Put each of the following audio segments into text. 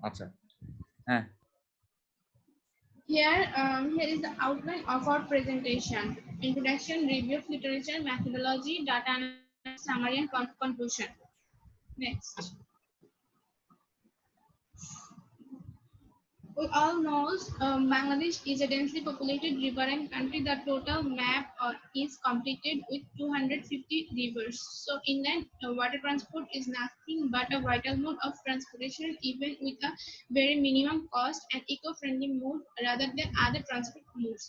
আচ্ছা হ্যাঁ Here is the outline of our presentation: introduction, review of literature, methodology, data analysis, summary, and conclusion. Next. We all know Bangladesh is a densely populated riverine country. The total map is completed with 250 rivers. So inland water transport is nothing but a vital mode of transportation, even with a very minimum cost and eco-friendly mode rather than other transport modes.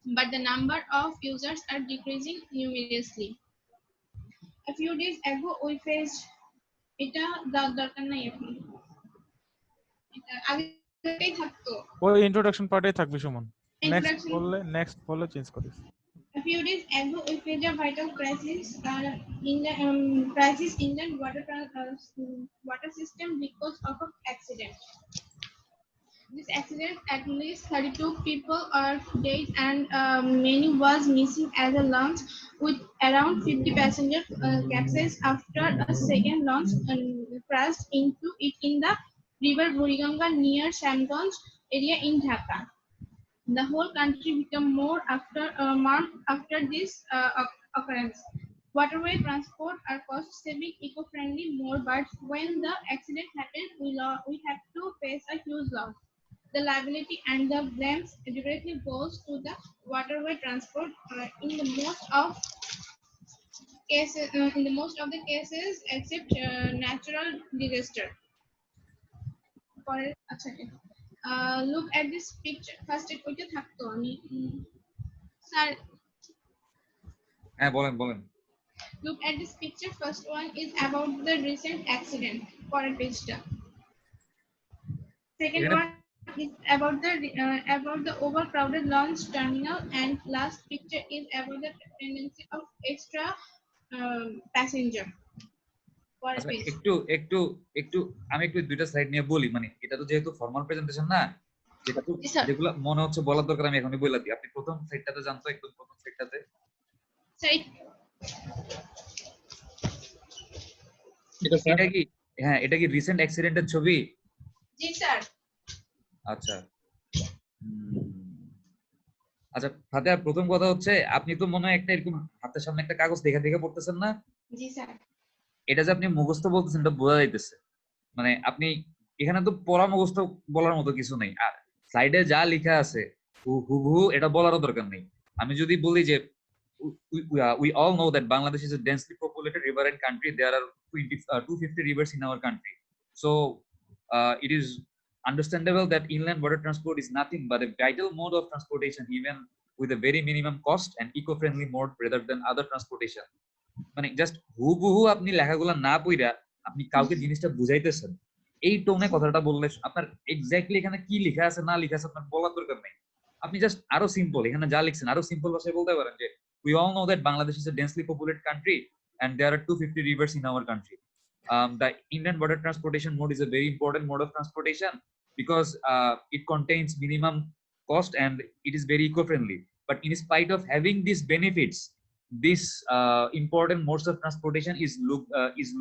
But the number of users are decreasing numerously. A few days ago, we faced এটা দরকার নাই এখন এটা আগেই থাকতো ওই introduction পার্টেই থাকবে Suman next Introduction. বললে চেঞ্জ করিস A few days ago, we faced a vital crisis in the water system because of an accident. This accident, at least 32 people are dead and many was missing as a launch with around 50 passengers capsized after a second launch crashed into it in the river Buriganga near Shamganj area in Dhaka. The whole country became more marked after this occurrence. Waterway transport are cost-saving, eco-friendly more, but when the accident happened, we had to face a huge loss. The liability and the blame directly goes to the waterway transport in the most of the cases, except natural disaster. Look at this picture. First, ওইটা থাকতো আমি sir হ্যাঁ বলেন Look at this picture. First one is about the recent accident. পরের পেজটা Second one is about the overcrowded launch terminal, and last picture is about the tendency of extra passenger. আচ্ছা একটু একটু একটু আমি একটু দুইটা স্লাইড নিয়ে বলি মানে এটা তো যেহেতু ফর্মাল প্রেজেন্টেশন না যেগুলো মনে হচ্ছে বলার দরকার আমি এখনই বলে দিই আপনি প্রথম সাইডটাতে জানতো একদম প্রথম সাইডটাতে এটা কি হ্যাঁ এটা কি রিসেন্ট অ্যাক্সিডেন্টের ছবি জি স্যার আচ্ছা আচ্ছা ফাতেহা প্রথম কথা হচ্ছে আপনি তো মনে হয় একটা এরকম হাতের সামনে একটা কাগজ দেখে দেখে পড়তেছেন না জি স্যার এটা যে আপনি মুখস্থ বলতেছেন এটা বোঝা যাইতেছে মানে আপনি এখানে তো পড়া মুখস্থ বলার মতো কিছু নেই আর স্লাইডে যা লেখা আছে হুবহু এটা বলারও দরকার নেই আমি যদি বলি যে we all know that Bangladesh is a densely populated riverine country. There are 250 rivers in our country. So it is understandable that inland water transport is nothing but a vital mode of transportation, even with a very minimum cost and eco-friendly mode rather than other transportation. মানে just হুবহু আপনি লেখাগুলো না পড়া আপনি কাউকে জিনিসটা বুঝাইতেছেন এই টোনে কথাটা বললে আপনার এক্স্যাক্টলি এখানে কি লেখা আছে না লেখা আছে আপনার বলার দরকার নেই আপনি জাস্ট আরো সিম্পল এখানে যা লিখছেন আরো সিম্পল ভাষায় বলতে পারেন যে we all know that Bangladesh is a densely populated country and there are 250 rivers in our country. The inland water transportation mode is a very important mode of transportation because it contains minimum cost and it is very eco-friendly. But in spite of having these benefits, this important modes of transportation is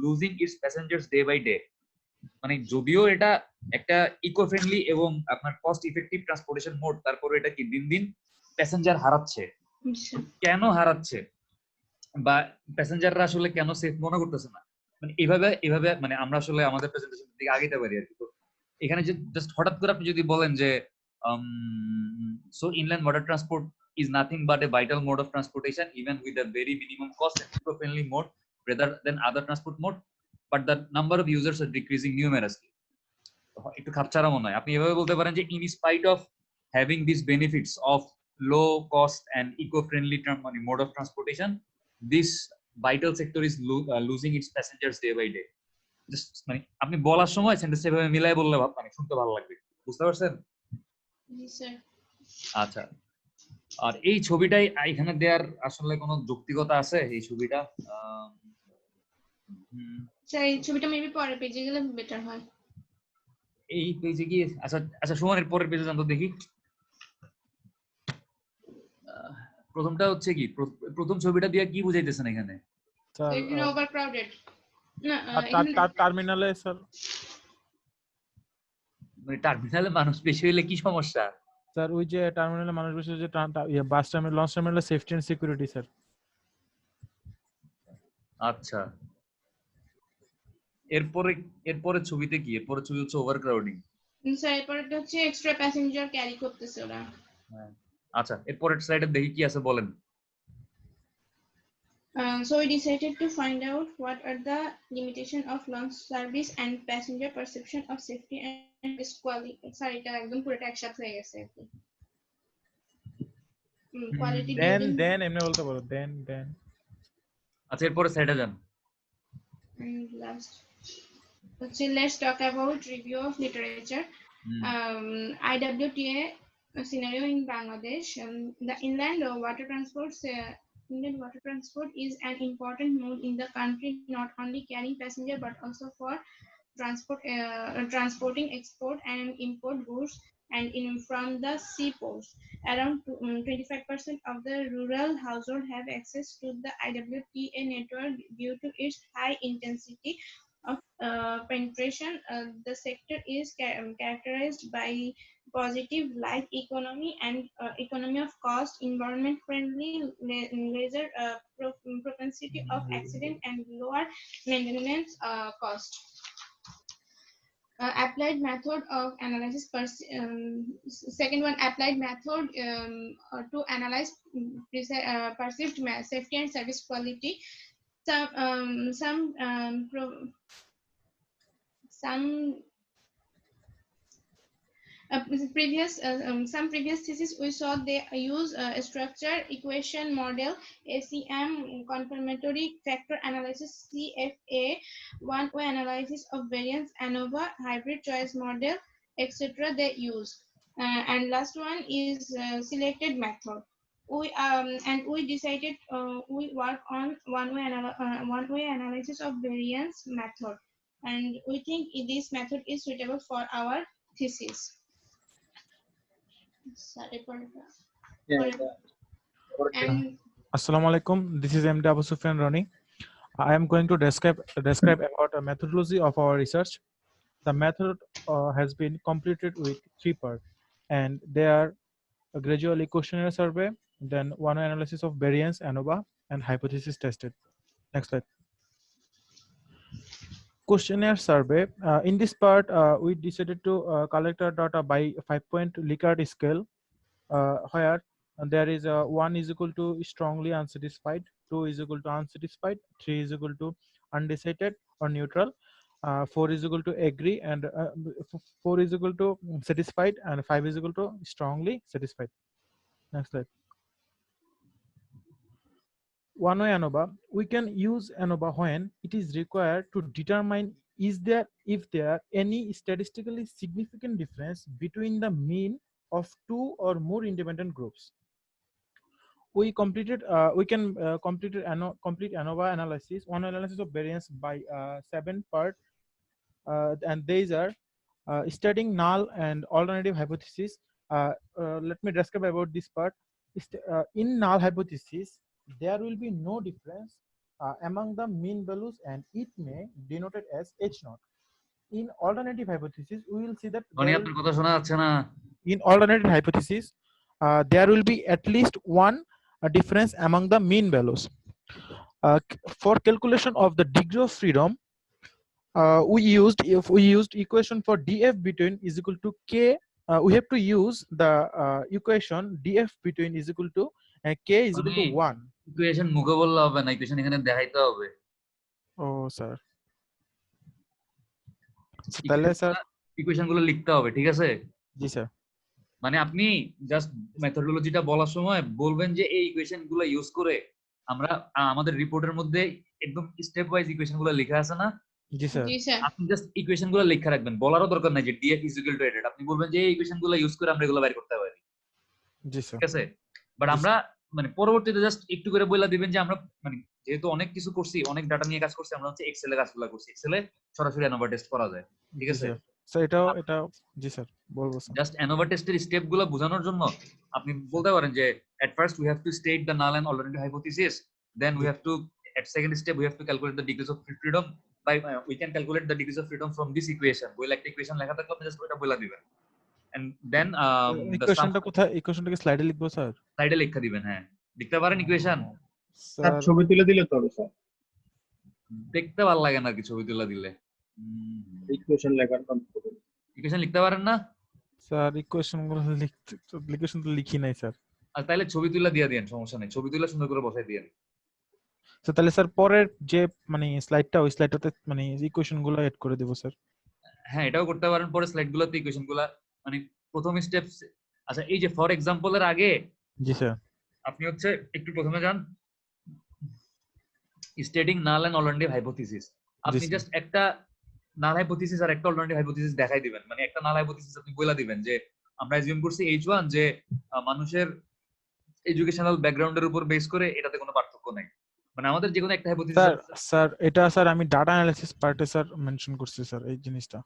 losing its passengers day by day. মানে যদিও এটা একটা eco friendly এবং আপনার cost effective transportation mode তারপরে এটা কি দিন দিন প্যাসেঞ্জার হারাচ্ছে কেন হারাচ্ছে বা প্যাসেঞ্জাররা আসলে কেন সেফ মনে করতেছে না মানে এভাবে মানে আমরা আসলে আমাদের প্রেজেন্টেশন থেকে আগাইতে পারি আর কি তো এখানে যে জাস্ট হঠাৎ করে আপনি যদি বলেন যে so inland water transport is nothing but a vital mode of transportation even with a very minimum cost and eco-friendly mode rather than other transport mode but the number of users are decreasing numerously একটু খাপছাড়া মনে হয় আপনি এভাবে বলতে পারেন যে in spite of having these benefits of low cost and eco-friendly mode of transportation this vital sector is losing its passengers day by day just মানে আপনি বলার সময় সেন্টেন্স এভাবে মিলাই বললে মানে শুনতে ভালো লাগবে বুঝতে পারছেন জি স্যার আচ্ছা আর এই ছবিটাই এখানে দেওয়ার আসলে কোনো যৌক্তিকতা আছে এই ছবিটা স্যার এই ছবিটা মেবি পরের পেজে গেলে বেটার হয় এই পেজে কি আচ্ছা সুমনের পরের পেজে জানতো দেখি প্রথমটা হচ্ছে কি প্রথম ছবিটা দিয়ে কি বুঝাইতেছেন এখানে ওভারক্রাউডেড টার্মিনালে স্যার মানে টার্মিনালে মানুষ বেশি হইলে কি সমস্যা? স্যার ওই যে টার্মিনালে মানুষ বসে যে বাস টার্মিনাল লঞ্চ টার্মিনালে সেফটি এন্ড সিকিউরিটি স্যার। আচ্ছা, এরপরে এরপরে ছবিতে কি? এরপরে ছবি হচ্ছে ওভারক্রাউডিং। স্যার এরপরটা হচ্ছে এক্সট্রা প্যাসেঞ্জার ক্যারি করতেছে ওরা। আচ্ছা, এরপরের স্লাইডে দেখি কি আছে বলেন। So we decided to find out what are the limitation of launch service and passenger perception of safety and risk quality. Sorry, এটা একদম পুরোটা একসাথে হয়ে গেছে আর কি। Quality during দেন এমনি বলতে পারো দেন। আচ্ছা, এরপরে সাইডে যান। and last. So let's talk about review of literature. IWTA scenario in Bangladesh. The inland water transport is an important mode in the country, not only carrying passenger but also for transporting export and import goods and from the seaports. Around 25% of the rural households have access to the IWTA network due to its high intensity of penetration. The sector is characterized by positive life economy and economy of cost, environment friendly, lesser propensity of accident and lower maintenance cost. Applied method of analysis. Second one, applied method to analyze perceived safety and service quality. Some previous thesis we saw they use structure equation model, ACM, confirmatory factor analysis, CFA, one-way analysis of variance, ANOVA, hybrid choice model, etc. they use. And last one is selected method. We decided we work on one-way analysis of variance method, and we think this method is suitable for our thesis. And Assalamu alaikum. This is MD Abu Sufyan Rani. I am going to describe about a methodology of our research. The method has been completed with 3 parts, and they are a gradually questionnaire survey, then one analysis of variance, ANOVA, and hypothesis tested. Next slide. Questionnaire survey. In this part, we decided to collect our data by 5-point Likert scale, where there is 1 is equal to strongly unsatisfied, 2 is equal to unsatisfied, 3 is equal to undecided or neutral, 4 is equal to agree, and 4 is equal to satisfied, and 5 is equal to strongly satisfied. Next slide. One-way ANOVA. We can use ANOVA when it is required to determine if there are any statistically significant difference between the mean of 2 or more independent groups. We can complete ANOVA analysis, one analysis of variance by 7 parts, and these are studying null and alternative hypothesis. Let me describe about this part. In null hypothesis, there will be no difference among the mean values, and it may denoted as H0. In alternative hypothesis, we will see that আপনার কথা শোনা যাচ্ছে না। in alternative hypothesis, there will be at least one difference among the mean values. For calculation of the degree of freedom, we used equation for df between is equal to k. We have to use the equation df between is equal to k is equal to 1. Equation মুখে বললে হবে না, equation এখানে দেখাইতে হবে। ও sir, তাহলে sir equation গুলো লিখতে হবে, ঠিক আছে? জি স্যার। মানে আপনি জাস্ট মেথডোলজিটা বলার সময় বলবেন যে এই ইকুয়েশন গুলো ইউজ করে আমরা আমাদের রিপোর্টের মধ্যে একদম স্টেপ ওয়াইজ ইকুয়েশন গুলো লেখা আছে না? জি স্যার। আপনি জাস্ট ইকুয়েশন গুলো লেখা রাখবেন, বলারও দরকার নাই যে df is equal to এটা। আপনি বলবেন যে এই ইকুয়েশন গুলো ইউজ করে আমরা এগুলো বের করতে পারি। জি স্যার। ঠিক আছে? বাট আমরা মানে পরবর্তীতে জাস্ট একটু করে বলে দিবেন যে আমরা মানে যেহেতু অনেক কিছু করছি, অনেক ডাটা নিয়ে কাজ করছি, আমরা হচ্ছে এক্সেল এ কাজগুলো করছি। এক্সেল এ সরাসরি ANOVA টেস্ট করা যায়। ঠিক আছে? স্যার এটা জি স্যার বলবো স্যার। জাস্ট ANOVA টেস্টের স্টেপ গুলো বোঝানোর জন্য আপনি বলতে পারেন যে at first we have to state the null and alternative hypothesis, then we have to at second step we have to calculate the degrees of freedom we can calculate the degrees of freedom from this equation. বইলে একটা equation লেখা থাকলে আপনি just ওটা বলে দিবেন, and then the sum ইকুয়েশনটা কোথায়, ইকুয়েশনটাকে স্লাইডে লিখবো স্যার? স্লাইডে লেখা দিবেন। হ্যাঁ, লিখতে পারেন ইকুয়েশন? স্যার স্যার ছবি তুলে দিলে তো হবে স্যার, দেখতে ভালো লাগে না আর কি ছবি তুলে দিলে। ইকুয়েশন লেখার কম্পিউটার। ইকুয়েশন লিখতে পারেন না? স্যার ইকুয়েশন গুলো লিখতে, ইকুয়েশন তো লিখি নাই স্যার। আর তাহলে ছবি তুলে দিয়ে দেন, সমস্যা নেই, ছবি তুলে সুন্দর করে বসাই দিয়েন। তো তাহলে স্যার পরের যে মানে স্লাইডটা, ওই স্লাইডটাতে মানে ইকুয়েশন গুলো এড করে দেব স্যার। হ্যাঁ, এটাও করতে পারেন। পরে স্লাইড গুলোতে ইকুয়েশন গুলা মানে প্রথম স্টেপ। আচ্ছা, এই যে ফর এক্সাম্পলের আগে জি স্যার। আপনি হচ্ছে একটু প্রথমে যান stating null and alternative hypothesis. আপনি sir. জাস্ট একটা নাল হাইপোথিসিস আর একটা অল্টারনেটিভ হাইপোথিসিস দেখাই দিবেন। মানে একটা নাল হাইপোথিসিস আপনি বলে দিবেন যে আমরা অ্যাজিউম করছি H1 যে মানুষের এডুকেশনাল ব্যাকগ্রাউন্ডের উপর বেস করে এটাতে কোনো পার্থক্য নাই। মানে আমাদের যে কোনো একটা হাইপোথিসিস। স্যার স্যার এটা স্যার আমি ডাটা অ্যানালিসিস পার্টে স্যার মেনশন করছি স্যার এই জিনিসটা,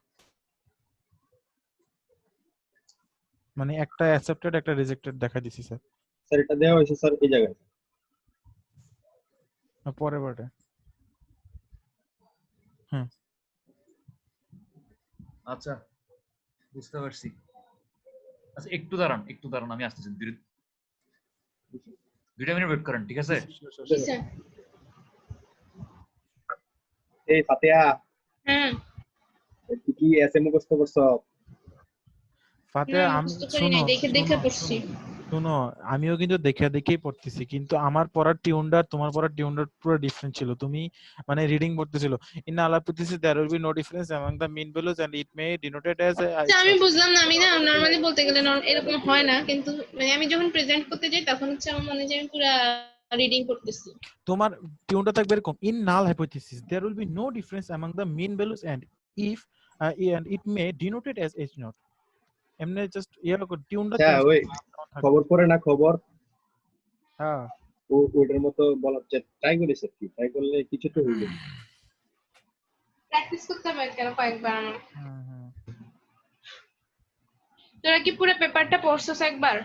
মানে একটা অ্যাকসেপ্টেড একটা রিজেক্টেড দেখা দিছি স্যার। স্যার এটা দেওয়া হয়েছে স্যার এই জায়গায়। পরে পরে হ্যাঁ আচ্ছা, বুঝতে পারছি। আচ্ছা, একটু দাঁড়ান, আমি আসতেছি। 2 মিনিট ওয়েট করেন, ঠিক আছে? জি স্যার। এই ফাতিহা, হ্যাঁ, তুই কি এসএ মুখস্থ করছ? ফাতে না আমি মুখস্থ করি নাই, দেখে দেখে পড়ছি। শুনো, আমিও কিন্তু দেখেই পড়তেছি, কিন্তু আমার পড়ার টিউনটা তোমার পড়ার টিউনটা পুরো ডিফারেন্ট ছিল। তুমি মানে রিডিং পড়তেছিল, in null hypothesis there will be no difference among the mean values and it may denoted as আচ্ছা, আমি বুঝলাম না, আমি না নরমালি বলতে গেলে এরকম হয় না, কিন্তু মানে আমি যখন প্রেজেন্ট করতে যাই তখন হচ্ছে আমার মনে হয় যে আমি পুরো রিডিং করতেছি। তোমার টিউনটা থাকবে এরকম, in null hypothesis there will be no difference among the mean values and if and it may denoted as h naught। এমনি জাস্ট টিউনটা আচ্ছা, ওই খবর পড়ে না খবর, হ্যাঁ ওইটার মতো বলার ট্রাই করিস আর কি, ট্রাই করলে কিছু তো হইবে। প্র্যাকটিস করতে হবে কেন কয়েকবার আমার। হ্যাঁ তোরা কি পুরো পেপারটা পড়ছস একবার?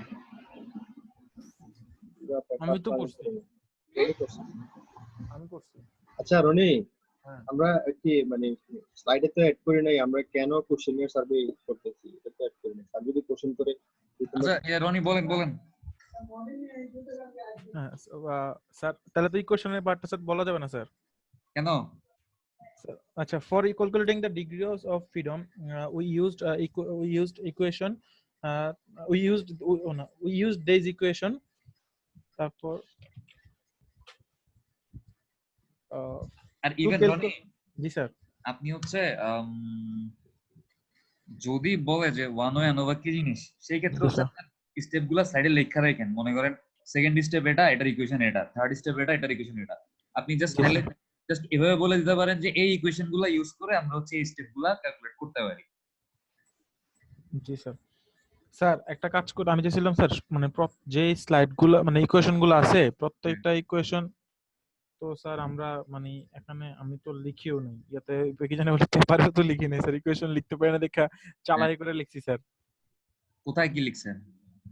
আমি তো পড়ছি। রনি করছে। আমি করছি। আচ্ছা রনি, হ্যাঁ। আমরা কি মানে স্লাইডে তো অ্যাড করি নাই, আমরা কেন কোশ্চেনের সার্ভে করতেছি এটা তো অ্যাড করি নাই। স্যার যদি কোশ্চেন করে আচ্ছা, রনি বলেন। হ্যাঁ স্যার, তাহলে তো ইকুয়েশনের পার্টটা স্যার বলা যাবে না স্যার? কেন? আচ্ছা, for calculating the degrees of freedom we used equation we used this equation। তারপর আর ইভেন রনি, জি স্যার, আপনি হচ্ছে যদি বলে যে ওয়ান ওয়ে অ্যানোভা কি জিনিস, সেই ক্ষেত্রে স্টেপগুলো সাইডে লেখা রাখেন। মনে করেন সেকেন্ড স্টেপ এটার ইকুয়েশন এটা, থার্ড স্টেপ এটার ইকুয়েশন এটা। আপনি জাস্ট এভাবে বলে দিতে পারেন যে এই ইকুয়েশনগুলো ইউজ করে আমরা হচ্ছে এই স্টেপগুলো ক্যালকুলেট করতে পারি। জি স্যার। স্যার একটা কাজ করে আমি চেয়েছিলাম স্যার, মানে যে স্লাইডগুলো মানে ইকুয়েশনগুলো আছে প্রত্যেকটা ইকুয়েশন তো স্যার আমরা মানে এখানে আমি তো লিখিও নাই, ইয়াতে কি জানি বলে পেপারে তো লিখি নাই স্যার, ইকুয়েশন লিখতে পারি না দেখা চালাই করে লিখছি স্যার। কোথায় কি লিখছেন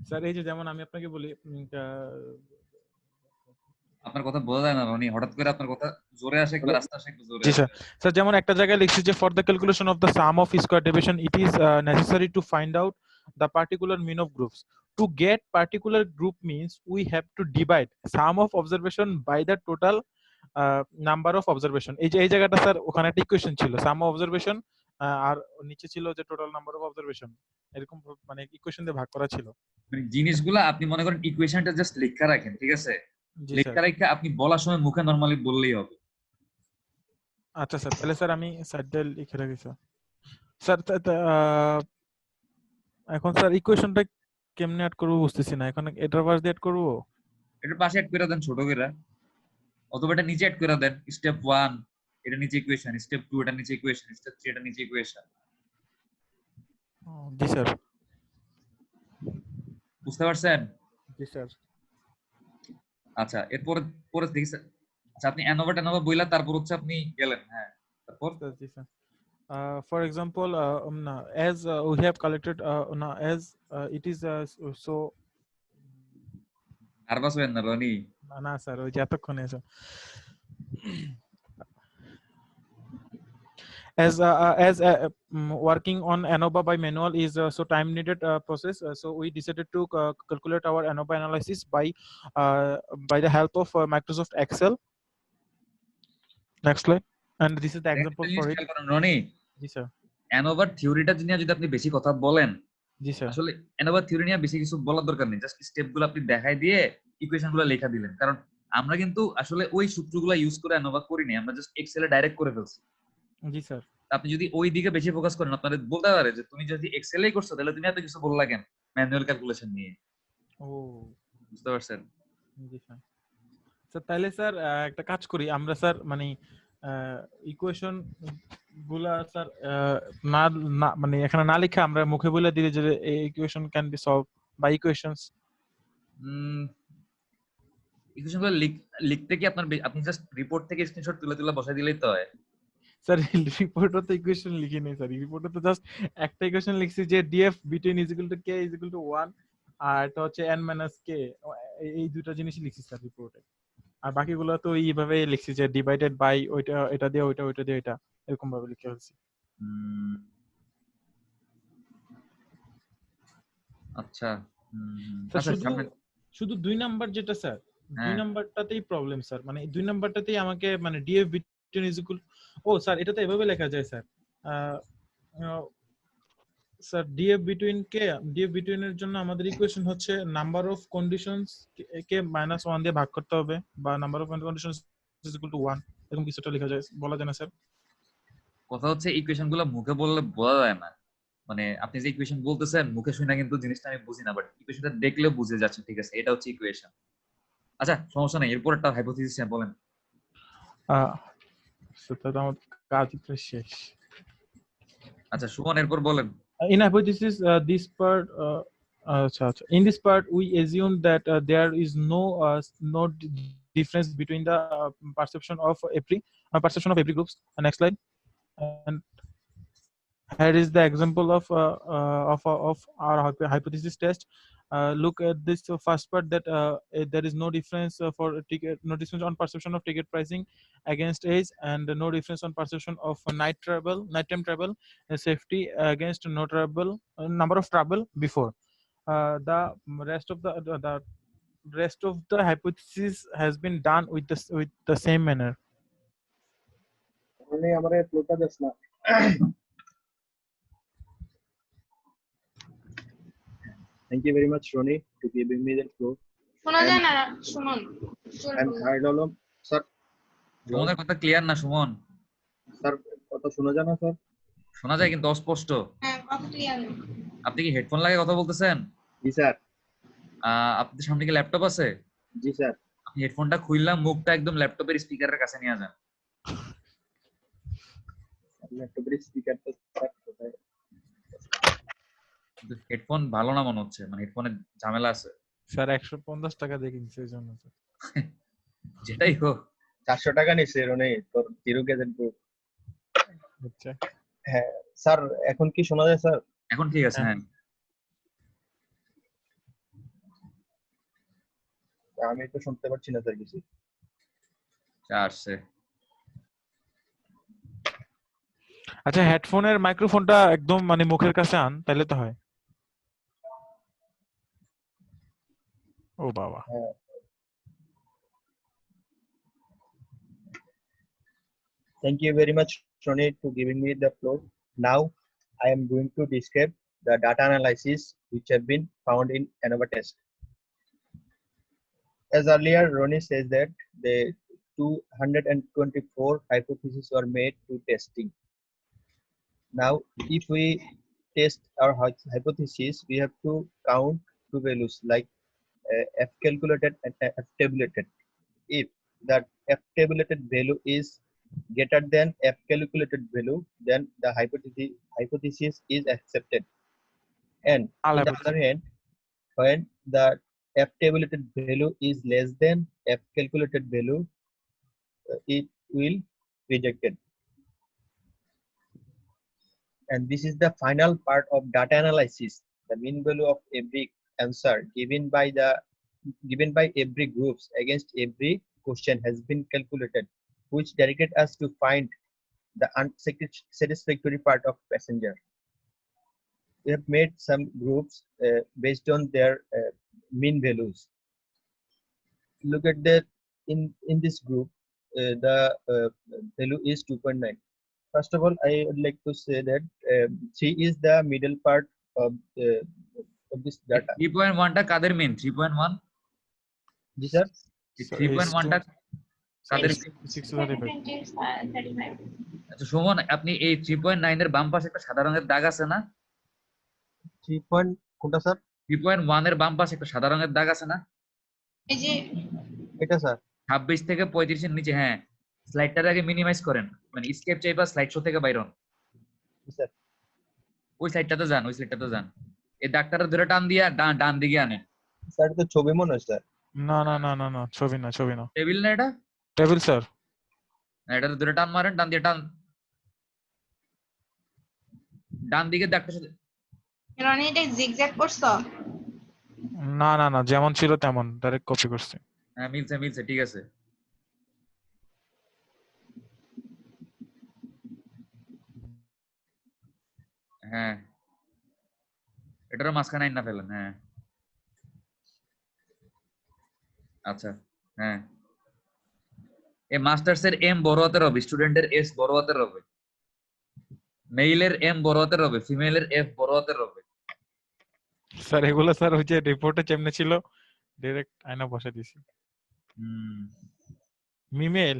স্যার? এই যে যেমন আমি আপনাকে বলি, আপনার কথা বোঝা যায় না রনি, হঠাৎ করে আপনার কথা জোরে আসে, একবার আস্তে আসে, একটু জোরে জি আসে। স্যার। স্যার যেমন একটা জায়গায় লিখছি যে for the calculation of the sum of square deviation it is necessary to find out the particular mean of groups. To get particular group means we have to divide sum of observation by the total number of observation. এই যে এই জায়গাটা sir ওখানে একটা equation ছিল, সাম of observation আর নিচে ছিল যে টোটাল নাম্বার অফ অবজারভেশন, এরকম মানে ইকুয়েশন দিয়ে ভাগ করা ছিল। মানে জিনিসগুলো আপনি মনে করেন ইকুয়েশনটা জাস্ট লেখা রাখেন, ঠিক আছে? জি লেখা স্যার। রেখে আপনি বলার সময় মুখে নরমালি বললেই হবে। আচ্ছা স্যার, তাহলে স্যার আমি সাইডে লিখে রাখি স্যার। স্যার এখন স্যার ইকুয়েশনটা কেমনে অ্যাড করব বুঝতেছি না, এখন এটার পাশ দিয়ে অ্যাড করব? এটার পাশে অ্যাড করে দেন ছোট করে, অথবা এটা নিচে অ্যাড করে দেন। স্টেপ 1 এটা নিচে ইকুয়েশন, স্টেপ 2 এটা নিচে ইকুয়েশন, স্টেপ 3 এটা নিচে ইকুয়েশন। জি স্যার। বুঝতে পারছেন? জি স্যার। আচ্ছা, এরপরে দেখি স্যার। আচ্ছা, আপনি অ্যানোভা বইলা তারপর হচ্ছে আপনি গেলেন। হ্যাঁ, তারপর জি sir. For example, as we have collected, as it is so nervous হবেন না রনি। না স্যার, ওই যে এতক্ষণে sir working on ANOVA by manual is so time needed process, so we decided to calculate our ANOVA analysis by the help of Microsoft Excel. Next slide. And this is the একটা example জিনিস for it. খেয়াল করেন Roni, Ji sir. ANOVA থিওরিটা নিয়ে যদি আপনি বেশি কথা বলেন, Ji sir. আসলে অ্যানোভার থিওরি নিয়ে বেশি কিছু বলার দরকার নেই, জাস্ট স্টেপগুলো আপনি দেখাই দিয়ে ইকুয়েশন গুলো লেখা দিলেন। কারণ আমরা কিন্তু আসলে ওই সূত্রগুলো ইউজ করে অ্যানোভা করিনি, আমরা জাস্ট এক্সেলে ডাইরেক্ট করে ফেলছি। Ji sir. আপনি যদি ওই দিকে বেশি ফোকাস করেন, আপনাদের বলতে পারে যে তুমি যদি এক্সেলেই করছো তাহলে তুমি এত কিছু বললা কেন ম্যানুয়াল ক্যালকুলেশন নিয়ে। Oh. বুঝতে পারছেন? জি স্যার। স্যার তাহলে স্যার একটা কাজ করি আমরা স্যার, মানে ইকুয়েশন গুলা স্যার না না মানে এখানে না লিখে আমরা মুখে বলে দিলে যে এই equation can be solve by equations. Equation গুলো লিখতে কি আপনি জাস্ট রিপোর্ট থেকে স্ক্রিনশট তুলে তুলে বসাই দিলেই তো হয়। স্যার রিপোর্টে তো ইকুয়েশন লিখি নাই স্যার, রিপোর্টে তো জাস্ট একটা ইকুয়েশন লিখছি যে DF between is equal to K is equal to 1 আর এটা হচ্ছে n মাইনাস কে, এই দুটো জিনিসই লিখছি স্যার রিপোর্টে। আর বাকিগুলো তো এইভাবে লিখছি যে ডিভাইডেড বাই ওইটা এটা দিয়ে ওইটা দিয়ে এটা, এরকম ভাবে লিখে ফেলছি। আচ্ছা স্যার শুধু 2 নাম্বার যেটা স্যার, 2 নাম্বারটাতেই প্রবলেম স্যার, মানে 2 নাম্বারটাতেই আমাকে মানে ডিএফ বিটুইন ইজ ইকুয়াল, ও স্যার এটা তো এভাবে লেখা যায় স্যার। স্যার ডিএফ বিটুইন এর জন্য আমাদের ইকুয়েশন হচ্ছে নাম্বার অফ কন্ডিশনস কে -1 দিয়ে ভাগ করতে হবে, বা number of conditions is equal to 1, এরকম কিছুটা লেখা যায়, বলা যায় না স্যার? কথা হচ্ছে ইকুয়েশন গুলো মুখে বললে বোঝা যায় না, মানে আপনি যে ইকুয়েশন বলতেছেন মুখে শুনে কিন্তু জিনিসটা আমি বুঝি না, বাট ইকুয়েশনটা দেখলে বুঝে যাচ্ছে ঠিক আছে এটা হচ্ছে ইকুয়েশন। আচ্ছা সমস্যা নাই, এরপর একটা হাইপোথিসিস বলেন। সেটা তো আমার কাজ প্রায় শেষ। আচ্ছা সুমন এরপর বলেন। In hypothesis, this part, in this part, we assume that there is no difference between the perception of every groups. Next slide. And here is the example of our hypothesis test. Look at this first part, that there is no difference no difference on perception of ticket pricing against age, and no difference on perception of nighttime travel, safety against no travel, number of travel before. The rest of the hypothesis has been done with the same manner. মানে আমারে ফ্লোটা দেখ না। Thank you very much, Ronnie, to giving me the floor. শোনা যায় না Suman? And third Alam sir, সুমনের কথা clear না সুমন? স্যার কথা শোনা যায় না স্যার? শোনা যায় কিন্তু অস্পষ্ট। হ্যাঁ কথা ক্লিয়ার না। আপনি কি হেডফোন লাগিয়ে কথা বলতেছেন? জি স্যার। আপনাদের সামনে কি ল্যাপটপ আছে? জি স্যার। আপনি হেডফোনটা খুললা মুখটা একদম ল্যাপটপের স্পিকারের কাছে নিয়ে যান। ল্যাপটপের স্পিকার তো স্যার কোথায়? হেডফোন ভালো না মনে হচ্ছে, মানে হেডফোনে ঝামেলা আছে। স্যার 150 টাকা দিয়ে কিনছি এই জন্য স্যার। যেটাই হোক 400 টাকা নিছে রনি তোর জিরো গেজেট বুক। আচ্ছা হ্যাঁ স্যার, এখন কি শোনা যায় স্যার? এখন ঠিক আছে। হ্যাঁ আমি তো শুনতে পাচ্ছি না স্যার কিছু। আসছে। আচ্ছা হেডফোনের মাইক্রোফোনটা একদম মানে মুখের কাছে আন, তাহলে তো হয়। ও বাবা। Thank you very much, Ronnie, to giving me the floor. Now, I am going to describe the data analysis which have been found in ANOVA test. As earlier, Ronnie says that the 224 hypotheses were made to testing. Now, if we test our hypothesis, we have to count two values like F calculated and F tabulated. If that F tabulated value is greater than F calculated value, then the hypothesis is accepted. And on the other hand, when the F tabulated value is less than F calculated value, it will rejected. And this is the final part of data analysis. The mean value of every answer given by every groups against every question has been calculated, which directed us to find the unsatisfactory part of passenger. We have made some groups based on their mean values. Look at that. In this group, the value is 2.9. First of all, I would like to say that 3 is the middle part of this data. 3.1 টা কাদের main? 3.1 These are এই So 3.1 টা কাদের main? 35. আচ্ছা সুমন, আপনি এই 3.9 এর বাম পাশে একটা সাদা রঙের দাগ আছে না? 3 point কোনটা স্যার? 3.1 এর বাম পাশে একটা সাদা রঙের দাগ আছে না? এই যে এটা স্যার 26 থেকে 35 এর নিচে। হ্যাঁ, স্লাইডটার আগে মিনিমাইজ করেন, মানে স্কেপ চাইবা স্লাইড শো থেকে বাইরন। স্যার ওই সাইডটাতে যান, ওই সাইডটাতে যান। এই দাগটারে ধরে টান দিয়া ডান দিকে আনেন। স্যার তো ছবি মনে হয় স্যার। না না না না না, ছবি না, ছবি না, টেবিল না এটা? Table sir. এটা ধরে টান মারেন, ডান দিয়ে টান, ডান দিকে দাগটার সাথে। রনি এটা জিগজ্যাগ করছো? না না না, যেমন ছিল তেমন ডাইরেক্ট কপি করছি। হ্যাঁ মিলছে মিলছে, ঠিক আছে। হ্যাঁ এটারও মাঝখানে আইন না ফেলেন। হ্যাঁ আচ্ছা। হ্যাঁ এই মাস্টার্স এর এম বড় হাতের হবে, স্টুডেন্টের এস বড় হাতের হবে, মেইলের এম বড় হাতের হবে, ফিমেলের এফ বড় হাতের হবে। স্যার এগুলো স্যার ওই যে রিপোর্টে যেমনে ছিল ডাইরেক্ট আয়না বসে দিছি। মিমেল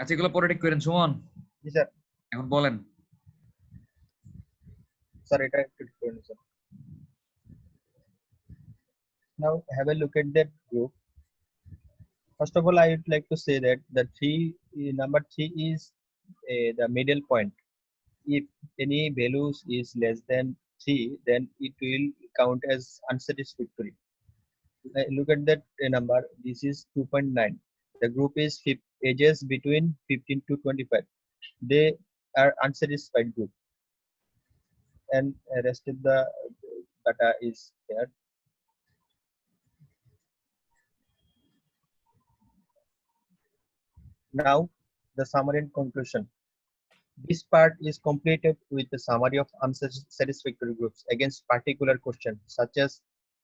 আচ্ছা এগুলো পরে ঠিক করেন। সুমন জি স্যার। এখন বলেন। স্যার এটা একটু ঠিক করে নিন sir. Now have a look at that group. First of all, I would like to say that the number 3 is the middle point. If any values is less than 3, then it will count as unsatisfactory. Look at that number. This is 2.9. The group is ages between 15 to 25. They are unsatisfied group, and rest of the data is there. Now the summary and conclusion. This part is completed with the summary of unsatisfactory groups against particular questions such as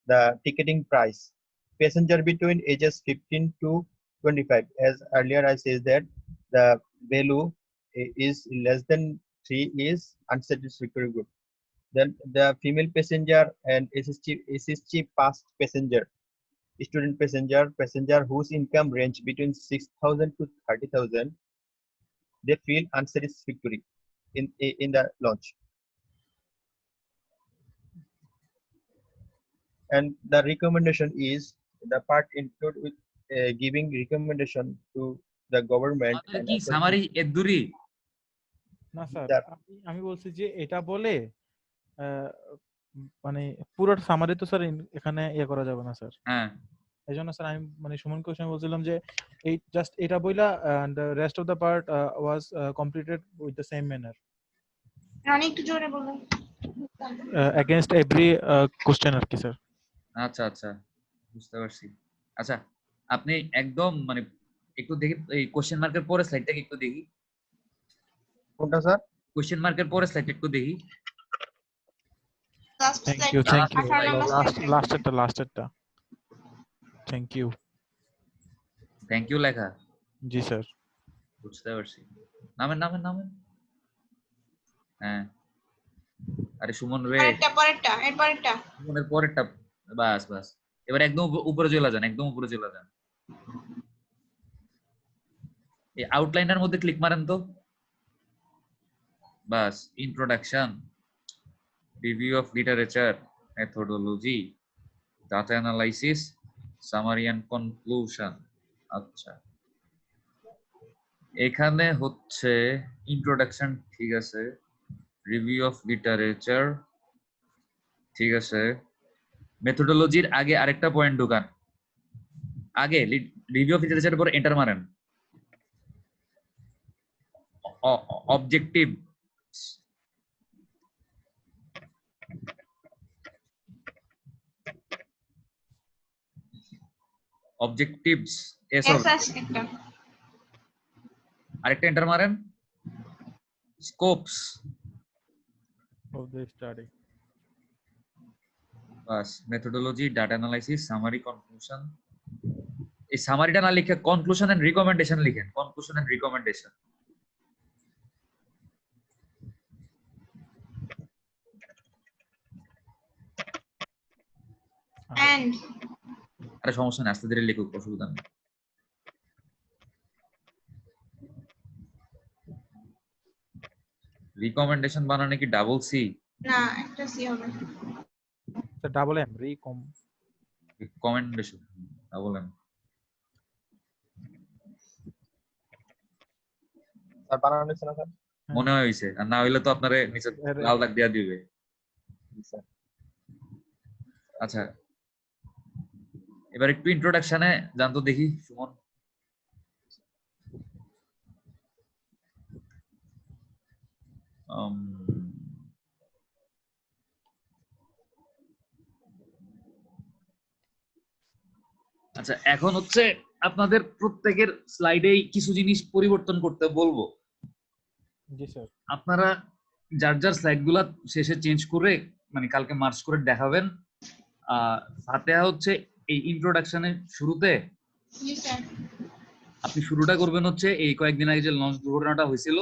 the ticketing price. Passenger between ages 15 to 25. As earlier I said that the value is less than 3 is unsatisfactory group. Then the female passenger and SST past passenger, student passenger whose income range between 6,000 to 30,000, they feel unsatisfactory in the launch. And the recommendation is the part include with giving recommendation to the government. আমাদের কি summary এদুরি? না sir, sir. আমি বলছি যে এটা বলে মানে পুরো সামারি তো স্যার এখানে ইয়ে করা যাবে না স্যার। হ্যাঁ এইজন্য স্যার আমি মানে সুমনকে ওই সময় বলছিলাম যে এই জাস্ট এটা বইলা and the rest of the part was completed with the same manner Roni একটু জোরে বলুন। against every question আর কি স্যার। আচ্ছা আচ্ছা বুঝতে পারছি। আচ্ছা আপনি একদম মানে একটু দেখি এই কোশ্চেন মার্কের পরে স্লাইডটাকে একটু দেখি। কোনটা স্যার? কোশ্চেন মার্কের পরে স্লাইডটা একটু দেখি। থ্যাংক ইউ লাস্টেরটা থ্যাংক ইউ থ্যাংক ইউ লেখা। জি স্যার। বুঝতে পারছি। নামেন নামেন নামেন। হ্যাঁ আরে সুমন রে, এরপরেরটা সুমনের পরেরটা। বাস বাস, এবার একদম উপরে চলে যান, একদম উপরে চলে যান। এই আউটলাইনের মধ্যে ক্লিক মারেন তো। বাস, introduction, review of literature, methodology, data analysis, summary and conclusion. আচ্ছা এখানে হচ্ছে ইন্ট্রোডাকশন, ঠিক আছে। রিভিউ অফ লিটারেচার, ঠিক আছে। মেথোডোলজির আগে আরেকটা পয়েন্ট ঢুকান, আগে রিভিউ অফ লিটারেচারের পর এন্টার মারেন। অবজেক্টিভ, অবজেক্টিভস এস এস হবে, আছে একটা। আরেকটা এন্টার মারেন। Scopes, of the study. Bus. Methodology, data analysis, summary, conclusion. এই সামারিটা না লিখে কনক্লুশন এন্ড রিকমেন্ডেশন লিখেন, কনক্লুশন এন্ড রিকমেন্ডেশন। And আরে সমস্যা নেই, আস্তে ধীরে লিখুক, অসুবিধা নেই। রিকমেন্ডেশন বানানো কি ডাবল সি? না, একটা সি হবে। The double M, recom. Recommendation double M. Sir বানানো হয়েছে না স্যার? মনে হয়েছে, আর না হইলে তো আপনারে নিচে লাল দাগ দিয়া দিবে। স্যার আচ্ছা, এবার একটু ইন্ট্রোডাকশনে জানতো দেখি সুমন। আচ্ছা, এখন হচ্ছে আপনাদের প্রত্যেকের স্লাইডেই কিছু জিনিস পরিবর্তন করতে বলবো। জি স্যার। আপনারা যার যার স্লাইড গুলা শেষে চেঞ্জ করে মানে কালকে মার্চ করে দেখাবেন। ফাতেহা হচ্ছে এই ইন্ট্রোডাকশনের শুরুতে জি স্যার। আপনি শুরুটা করবেন হচ্ছে এই কয়েকদিন আগে যে লঞ্চ দুর্ঘটনাটা হয়েছিল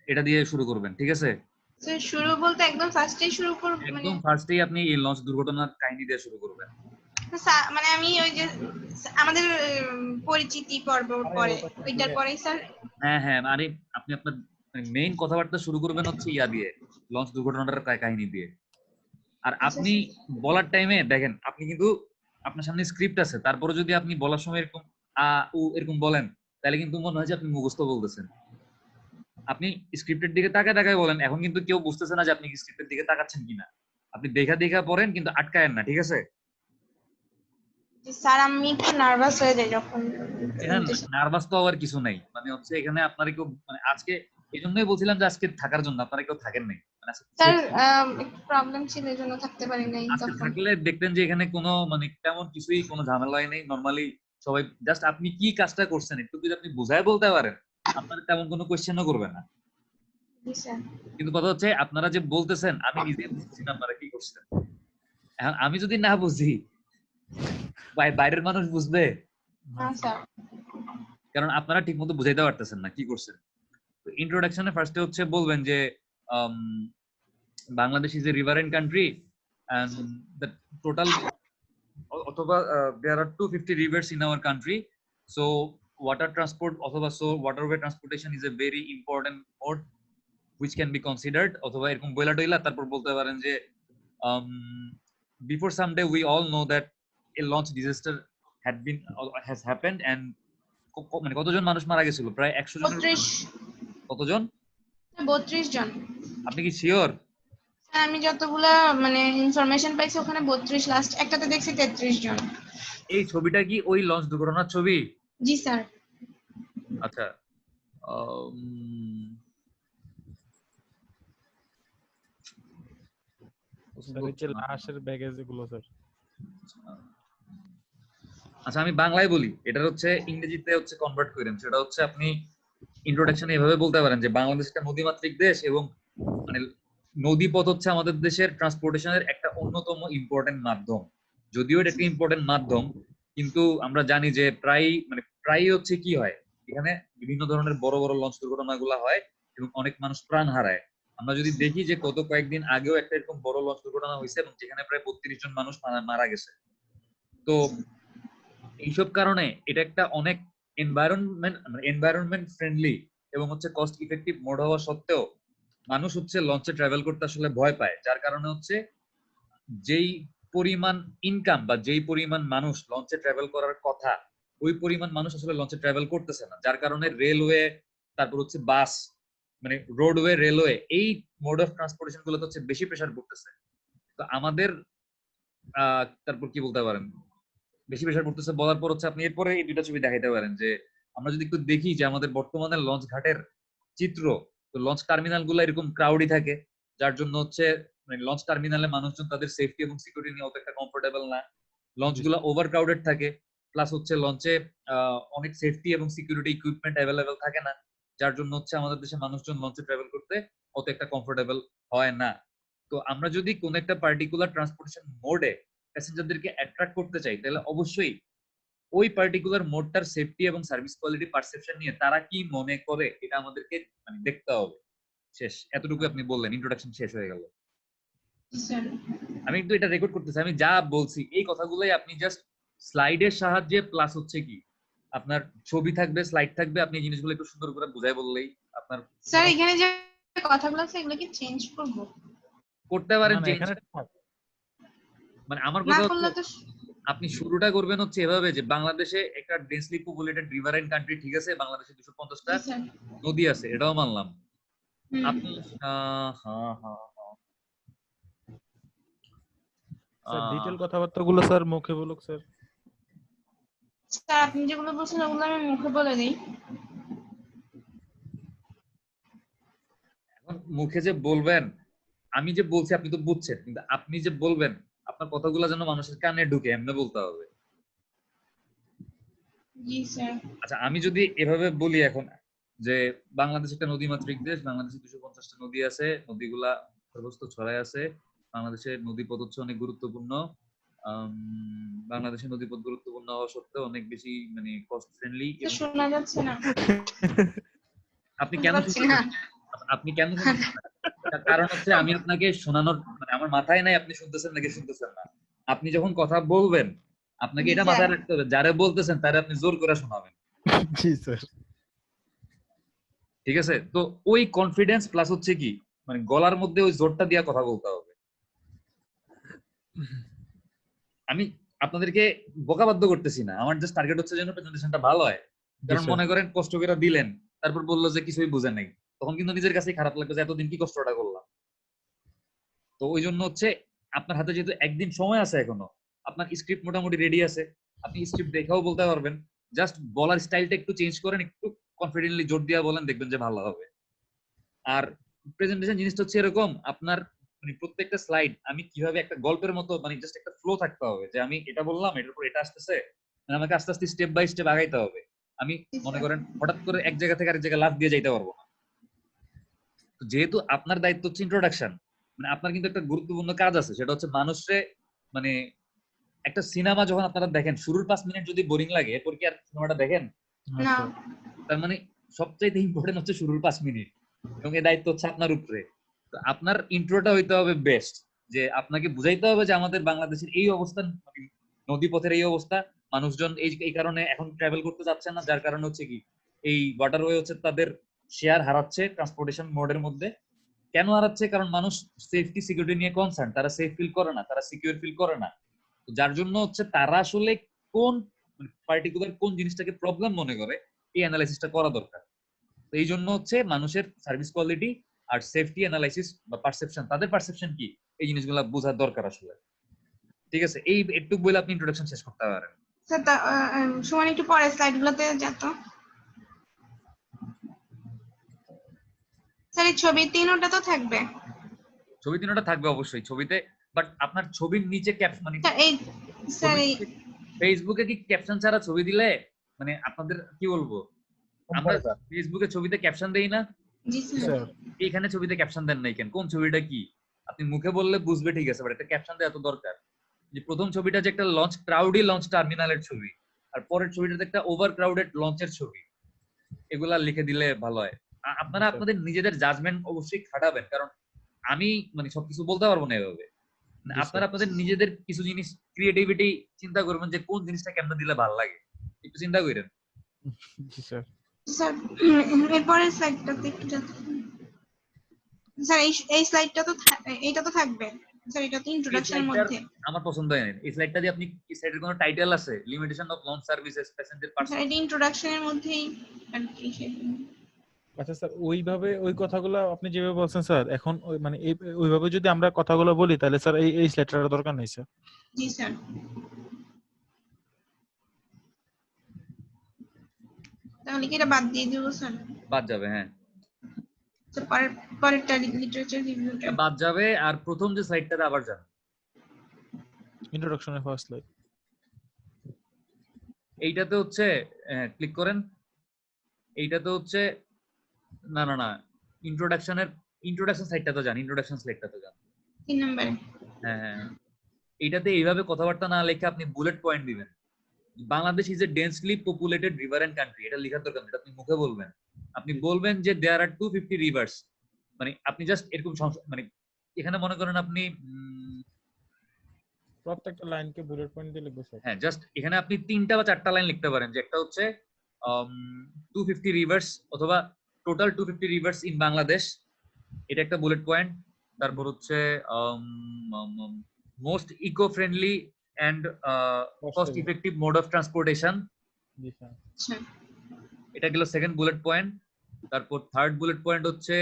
এটা দিয়ে শুরু করবেন, ঠিক আছে? স্যার শুরু বলতে একদম ফার্স্টেই শুরু করব মানে? একদম ফার্স্টেই আপনি এই লঞ্চ দুর্ঘটনার কাহিনী দিয়ে শুরু করবেন। মানে আমি ওই যে আমাদের পরিচিতি পর্ব পরে ওইটার পরেই স্যার। হ্যাঁ হ্যাঁ, মানে আপনি আপনার মেইন কথাবার্তা শুরু করবেন হচ্ছে ইয়া দিয়ে, লঞ্চ দুর্ঘটনাটার কাহিনী দিয়ে। আর আপনি বলার টাইমে দেখেন, আপনি কিন্তু আপনার সামনে স্ক্রিপ্ট আছে, তারপরে যদি আপনি বলার সময় এরকম এরকম বলেন তাহলে কিন্তু মনে হয় যে আপনি মুখস্থ বলতেছেন। আপনি স্ক্রিপ্টের দিকে তাকায় তাকায় বলেন, এখন কিন্তু কেউ বুঝতেছে না যে আপনি স্ক্রিপ্টের দিকে তাকাচ্ছেন কিনা। আপনি দেখা দেখা পড়েন, কিন্তু আটকায়েন না, ঠিক আছে? স্যার আমি একটু নার্ভাস হয়ে যাই যখন। নার্ভাস তো আবার কিছু নাই, মানে হচ্ছে এখানে আপনারা কেউ মানে আজকে এই জন্যই বলছিলাম যে আজকে থাকার জন্য, আপনারা কেউ থাকেন নাই। মানে স্যার একটু প্রবলেম ছিল এই জন্য থাকতে পারি নাই আজকে তখন। থাকলে দেখতেন যে এখানে কোনো মানে তেমন কিছুই কোনো ঝামেলাই নেই, নরমালি সবাই জাস্ট আপনি কি কাজটা করছেন একটু যদি আপনি বুঝায় বলতে পারেন, আপনারা তেমন কোনো কোয়েশ্চেনও করবে না। জি স্যার। কিন্তু কথা হচ্ছে আপনারা যে বলতেছেন আমি নিজে বুঝছি না আপনারা কি করছেন। এখন আমি যদি না বুঝি বাইরের মানুষ বুঝবে? হ্যাঁ স্যার। কারণ আপনারা ঠিক মতো বুঝাইতে পারতেছেন না কি করছেন। তো ইন্ট্রোডাকশনে ফার্স্টে হচ্ছে বলবেন যে Bangladesh is a riverine country and the total অথবা there are 250 rivers in our country, so water transport অথবা so waterway transportation is a very important mode which can be considered, অথবা এরকম বইলা টইলা তারপর বলতে পারেন যে before someday we all know that a launch disaster has happened and মানে কতজন মানুষ মারা গেছিল? প্রায় 100 জনের। 32। কতজন? 32 জন। আপনি কি শিওর? আমি যতগুলা মানে ইনফরমেশন পাইছি ওখানে 32, লাস্ট একটাতে দেখছি 33 জন। এই ছবিটা কি ওই লঞ্চ দুর্ঘটনার ছবি? জি স্যার। আচ্ছা, লাশের ব্যাগেজ গুলো স্যার। আচ্ছা আমি বাংলায় বলি, এটা হচ্ছে ইংরেজিতে হচ্ছে কনভার্ট করেন। সেটা হচ্ছে আপনি ইন্ট্রোডাকশনে এভাবে বলতে পারেন যে বাংলাদেশ একটা নদীমাতৃক দেশ এবং মানে নদীপথ হচ্ছে আমাদের দেশের ট্রান্সপোর্টেশনের একটা অন্যতম ইম্পর্টেন্ট মাধ্যম। যদিও এটা একটা ইম্পর্টেন্ট মাধ্যম, কিন্তু আমরা জানি যে প্রায় হচ্ছে কি হয়, এখানে বিভিন্ন ধরনের বড় বড় লঞ্চ দুর্ঘটনাগুলো হয় এবং অনেক মানুষ প্রাণ হারায়। আমরা যদি দেখি যে গত কয়েকদিন আগেও একটা এরকম বড় লঞ্চ দুর্ঘটনা হয়েছে এবং যেখানে প্রায় 32 জন মানুষ মারা গেছে। তো এইসব কারণে এটা একটা অনেক এনভায়রনমেন্ট ফ্রেন্ডলি এবং হচ্ছে কস্ট ইফেক্টিভ মোড হওয়া সত্ত্বেও মানুষ হচ্ছে লঞ্চে ট্রাভেল করতে আসলে ভয় পায়, যার কারণে হচ্ছে যেই পরিমাণ ইনকাম বা যেই পরিমাণ মানুষ লঞ্চে ট্রাভেল করার কথা ওই পরিমাণ মানুষ আসলে লঞ্চে ট্রাভেল করতেছে না, যার কারণে রেলওয়ে, তারপর হচ্ছে বাস, মানে রোডওয়ে, রেলওয়ে, এই মোড অফ ট্রান্সপোর্টেশন গুলোতে হচ্ছে বেশি প্রেসার পড়তেছে। তো আমাদের তারপর কি বলতে পারেন, বেশি প্রেসার পড়তেছে বলার পর হচ্ছে আপনি এরপরে এই দুইটা ছবি দেখাইতে পারেন যে আমরা যদি একটু দেখি যে আমাদের বর্তমানে লঞ্চ ঘাটের চিত্র, তো লঞ্চ টার্মিনাল গুলো এরকম ক্রাউডি থাকে, যার জন্য হচ্ছে মানে লঞ্চ টার্মিনালে মানুষজন তাদের সেফটি এবং সিকিউরিটি নিয়ে অত একটা কমফোর্টেবল না। লঞ্চ গুলো ওভার ক্রাউডেড থাকে, প্লাস হচ্ছে লঞ্চে অনেক সেফটি এবং সিকিউরিটি ইকুইপমেন্ট অ্যাভেলেবেল থাকে না, যার জন্য হচ্ছে আমাদের দেশে মানুষজন লঞ্চে ট্রাভেল করতে অত একটা কমফোর্টেবল হয় না। তো আমরা যদি কোন একটা পার্টিকুলার ট্রান্সপোর্টেশন মোডে প্যাসেঞ্জারদেরকে অ্যাট্রাক্ট করতে চাই, তাহলে অবশ্যই ওই পার্টিকুলার মোডটার সেফটি এবং সার্ভিস কোয়ালিটি পারসেপশন নিয়ে তারা কি মনে করে এটা আমাদেরকে মানে দেখতে হবে। শেষ, এতটুকু আপনি বললেন, ইন্ট্রোডাকশন শেষ হয়ে গেল। স্যার আমি একটু এটা রেকর্ড করতেছি, আমি যা বলছি এই কথাগুলোই আপনি জাস্ট স্লাইডের সাহায্যে, প্লাস হচ্ছে কি আপনার ছবি থাকবে, স্লাইড থাকবে, আপনি এই জিনিসগুলো একটু সুন্দর করে বুঝাই বললেই আপনার স্যার এখানে যে কথাগুলো আছে এগুলো কি চেঞ্জ করব? করতে পারেন না, না, চেঞ্জ। এখানে মানে আমার না কথা করলে হচ্ছে তো আপনি শুরুটা করবেন হচ্ছে এভাবে যে বাংলাদেশে একটা ডেন্সলি পপুলেটেড রিভারাইন কান্ট্রি, ঠিক আছে, বাংলাদেশে 250টা জি স্যার। নদী আছে, এটাও মানলাম। হুম। আপনি স্যার ডিটেল কথাবার্তাগুলো স্যার মুখে বলুক স্যার। স্যার আপনি যেগুলো বলছেন ওগুলো আমি মুখে বলে দিই। এখন মুখে যে বলবেন, আমি যে বলছি আপনি তো বুঝছেন, কিন্তু আপনি যে বলবেন আপনার কথাগুলো যেন মানুষের কানে ঢুকে এমনি বলতে হবে। জি স্যার। আচ্ছা, আমি যদি এভাবে বলি এখন যে বাংলাদেশ একটা নদীমাতৃক দেশ, বাংলাদেশে 250টা নদী আছে, নদীগুলা সর্বস্ত ছড়ায় আছে, বাংলাদেশের নদীপথ হচ্ছে অনেক গুরুত্বপূর্ণ। বাংলাদেশের নদীপথ গুরুত্বপূর্ণ হওয়া সত্ত্বেও অনেক বেশি মানে কস্ট ফ্রেন্ডলি। স্যার শোনা যাচ্ছে না। আপনি শুনতে কেন পাচ্ছি না। আপনি কেন শুনতেছেন না? তার কারণ হচ্ছে আমি আপনাকে শোনানোর মানে আমার মাথায় নাই আপনি শুনতেছেন নাকি শুনতেছেন না। আপনি যখন কথা বলবেন আপনাকে জি এটা স্যার। মাথায় রাখতে হবে, যারে বলতেছেন তারে আপনি জোর করে শোনাবেন, জি স্যার। ঠিক আছে? তো ওই কনফিডেন্স প্লাস হচ্ছে কি মানে গলার মধ্যে ওই জোরটা দিয়ে কথা বলতে হবে। আমি আপনাদেরকে বোকাবাধ্য করতেছি না, আমার জাস্ট টার্গেট হচ্ছে যেন প্রেজেন্টেশনটা ভালো হয়। কারণ স্যার। মনে করেন কষ্ট করে দিলেন, তারপর বললো যে কিছুই বুঝেন নাই, তখন কিন্তু নিজের কাছেই খারাপ লাগবে যে এতদিন কি কষ্টটা করলাম। তো ওই জন্য হচ্ছে আপনার হাতে যেহেতু একদিন সময় আছে এখনো, আপনার স্ক্রিপ্ট মোটামুটি রেডি আছে, আপনি স্ক্রিপ্ট দেখাও বলতে পারবেন, জাস্ট বলার স্টাইলটা একটু চেঞ্জ করেন, একটু কনফিডেন্টলি জোর দিয়ে বলেন, দেখবেন যে ভালো হবে। আর প্রেজেন্টেশন জিনিসটা হচ্ছে এরকম, আপনার মানে প্রত্যেকটা স্লাইড আমি কিভাবে একটা গল্পের মতো মানে জাস্ট একটা ফ্লো থাকতে হবে যে আমি এটা বললাম, এটার উপর এটা আসতেছে, মানে আমাকে আস্তে আস্তে স্টেপ বাই স্টেপ আগাইতে হবে। আমি মনে করেন হঠাৎ করে এক জায়গা থেকে আরেক জায়গায় লাফ দিয়ে যাইতে পারবো না। তো যেহেতু আপনার দায়িত্ব হচ্ছে ইন্ট্রোডাকশন, মানে আপনার কিন্তু একটা গুরুত্বপূর্ণ কাজ আছে, সেটা হচ্ছে মানুষে মানে একটা সিনেমা যখন আপনারা দেখেন শুরুর 5 মিনিট যদি বোরিং লাগে এরপর কি আর সিনেমাটা দেখেন? না। তার মানে সবচাইতে ইম্পর্টেন্ট হচ্ছে শুরুর 5 মিনিট, এবং এই দায়িত্ব হচ্ছে আপনার উপরে। তো আপনার ইন্ট্রোটা হইতে হবে বেস্ট, যে আপনাকে বুঝাইতে হবে যে আমাদের বাংলাদেশের এই অবস্থান, মানে নদীপথের এই অবস্থা, মানুষজন এই কারণে এখন ট্রাভেল করতে যাচ্ছে না, যার কারণে হচ্ছে কি এই ওয়াটারওয়ে হচ্ছে তাদের শেয়ার হারাচ্ছে ট্রান্সপোর্টেশন মোডের মধ্যে। কেন হারাচ্ছে? কারণ মানুষ সেফটি সিকিউরিটি নিয়ে কনসার্ন, তারা সেফ ফিল করে না, তারা সিকিউর ফিল করে না। যার জন্য হচ্ছে তারা আসলে কোন পার্টিকুলার কোন জিনিসটাকে প্রবলেম মনে করে এই অ্যানালাইসিসটা করা দরকার। তো এই জন্য হচ্ছে মানুষের সার্ভিস কোয়ালিটি আর সেফটি অ্যানালাইসিস বা পারসেপশন, তাদের পারসেপশন কি, এই জিনিসগুলো বোঝার দরকার আসলে। ঠিক আছে, এই একটু বলে আপনি ইন্ট্রোডাকশন শেষ করতে পারেন। স্যার সুমন একটু পরে স্লাইডগুলোতে যেত। স্যার এই ছবি তিনটা তো থাকবে। ছবি তিনটা থাকবে অবশ্যই ছবিতে, বাট আপনার ছবির নিচে ক্যাপশন মানে স্যার এই স্যার এই ফেসবুকে কি ক্যাপশন ছাড়া ছবি দিলে মানে আপনাদের কি বলবো, আমরা ফেসবুকে ছবিতে ক্যাপশন দেই না, জি স্যার। স্যার এখানে ছবিতে ক্যাপশন দেন নাই কেন? কোন ছবিটা কি? আপনি মুখে বললে বুঝবে ঠিক আছে, বাট একটা ক্যাপশন দেওয়া এত দরকার। যে প্রথম ছবিটা যে একটা লঞ্চ ক্রাউডি লঞ্চ টার্মিনালের ছবি, আর পরের ছবিটাতে একটা ওভার ক্রাউডেড লঞ্চের ছবি, এগুলা লিখে দিলে ভালো হয়। আপনারা আপনাদের নিজেদের জাজমেন্ট অবশ্যই খাটাবেন, কারণ আমি মানে সবকিছু বলতে পারবো না এভাবে। মানে আপনারা আপনাদের নিজেদের কিছু জিনিস ক্রিয়েটিভিটি চিন্তা করবেন যে কোন জিনিসটা কেমনে দিলে ভালো লাগে, একটু চিন্তা করেন। জি স্যার। স্যার এরপরের স্লাইডটাতে একটু যেতে। স্যার এই স্লাইডটা তো এইটা তো থাকবে স্যার, এটা তো ইন্ট্রোডাকশনের মধ্যে। আমার পছন্দ হয় না এই স্লাইডটা দিয়ে। আপনি এই স্লাইডের কোনো টাইটেল আছে? Limitation of launch services passenger sir person. এটা ইন্ট্রোডাকশনের মধ্যেই আর কি আচ্ছা স্যার, ওইভাবে ওই কথাগুলো আপনি যেভাবে বলছেন স্যার, এখন মানে ওইভাবে যদি আমরা কথাগুলো বলি তাহলে স্যার এই স্লাইডটার দরকার নেই স্যার। জি স্যার। তাহলে কি এটা বাদ দিয়ে দিব স্যার? বাদ যাবে, হ্যাঁ পরেরটা লিটারেচার রিভিউটা বাদ যাবে। আর প্রথম যে সাইটটাতে আবার যান, ইন্ট্রোডাকশনের ফার্স্ট স্লাইড। এইটাতে হচ্ছে ক্লিক করেন। এইটাতে হচ্ছে না না না ইন্ট্রোডাকশন সাইটটাতে যান, ইন্ট্রোডাকশন স্লাইডটাতে যান। 3 নম্বরে। হ্যাঁ, এইটাতে এইভাবে কথাবার্তা না লিখে আপনি বুলেট পয়েন্ট দিবেন। Bangladesh is a densely populated river and country, এটা লেখার দরকার নেই, আপনি মুখে বলবেন। আপনি বলবেন যে দেয়ার আর 250 রিভার্স, মানে আপনি জাস্ট এরকম মানে এখানে মনে করেন আপনি প্রত্যেকটা লাইনকে বুলেট পয়েন্ট দিয়ে লিখবো স্যার। হ্যাঁ জাস্ট এখানে আপনি 3টা বা 4টা লাইন লিখতে পারেন, যে একটা হচ্ছে 250 রিভার্স অথবা টোটাল 250 রিভার্স ইন বাংলাদেশ, এটা একটা বুলেট পয়েন্ট। তারপর হচ্ছে most eco friendly and cost effective mode of transportation, জি স্যার। আচ্ছা। এটা গেল সেকেন্ড বুলেট পয়েন্ট। তারপর থার্ড বুলেট পয়েন্ট হচ্ছে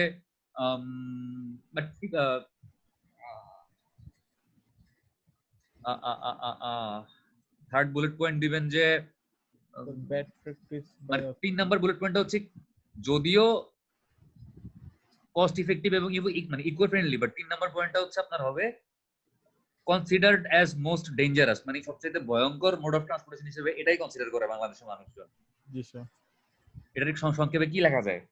থার্ড বুলেট পয়েন্ট দিবেন যে ব্যাড প্র্যাকটিস মানে 3 নাম্বার বুলেট পয়েন্টটা হচ্ছে যদিও কস্ট ইফেক্টিভ এবং মানে ইকো ফ্রেন্ডলি, বাট 3 নাম্বার পয়েন্টটা হচ্ছে আপনার হবে কনসিডার্ড অ্যাজ মোস্ট ডেঞ্জারাস, মানে সবচেয়ে ভয়ঙ্কর মোড অফ ট্রান্সপোর্টেশন হিসেবে এটাই কনসিডার করে বাংলাদেশের মানুষজন। জি স্যার। এটার সংক্ষেপে কি লেখা যায়?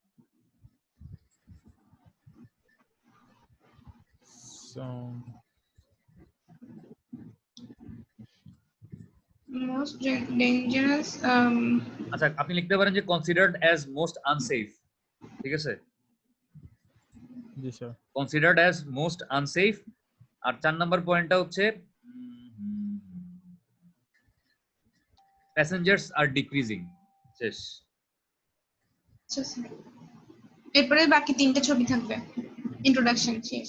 Most dangerous আচ্ছা, আপনি লিখতে পারেন যে কনসিডার্ড অ্যাজ মোস্ট আনসেফ, ঠিক আছে? জি sir. Considered as most unsafe. আর 4 নাম্বার পয়েন্টটা হচ্ছে প্যাসেঞ্জার্স আর ডিক্রিজিং। শেষ। আচ্ছা স্যার। এরপরে বাকি 3টা ছবি থাকবে, ইন্ট্রোডাকশন শেষ।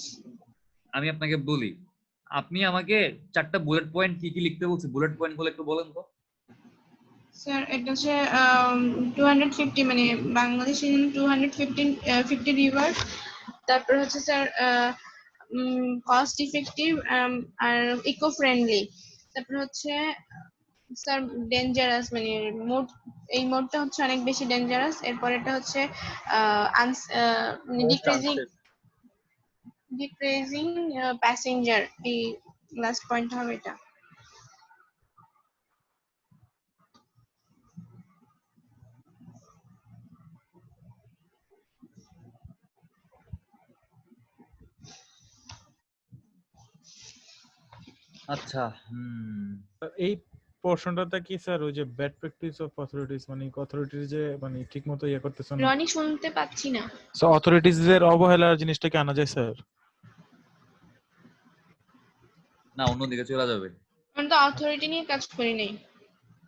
আমি আপনাকে বলি, আপনি আমাকে 4টা বুলেট পয়েন্ট কি কি লিখতে বলছি, বুলেট পয়েন্ট গুলো একটু বলেন তো। স্যার এটা হচ্ছে 250, মানে বাংলাদেশে 250 রিভার। তারপর হচ্ছে স্যার কস্ট ইফেক্টিভ আর ইকো ফ্রেন্ডলি। তারপর হচ্ছে স্যার ডেঞ্জারাস, মানে এই মোডটা হচ্ছে অনেক বেশি ডেঞ্জারাস। এরপর এটা হচ্ছে ডিক্রিজিং প্যাসেঞ্জার, এই লাস্ট পয়েন্ট হবে এটা। আচ্ছা, এই পোরশনটাতে কি স্যার ওই যে ব্যাড প্র্যাকটিস অফ অথরিটিস, মানে অথরিটির যে মানে ঠিকমতো ইয়ে করতেছে না, রনি শুনতে পাচ্ছি না। সো অথরিটিস এর অবহেলার জিনিসটাকে আনা যায় স্যার? না অন্যদিকে চলে যাবে। আমি তো অথরিটি নিয়ে কাজ করি নাই।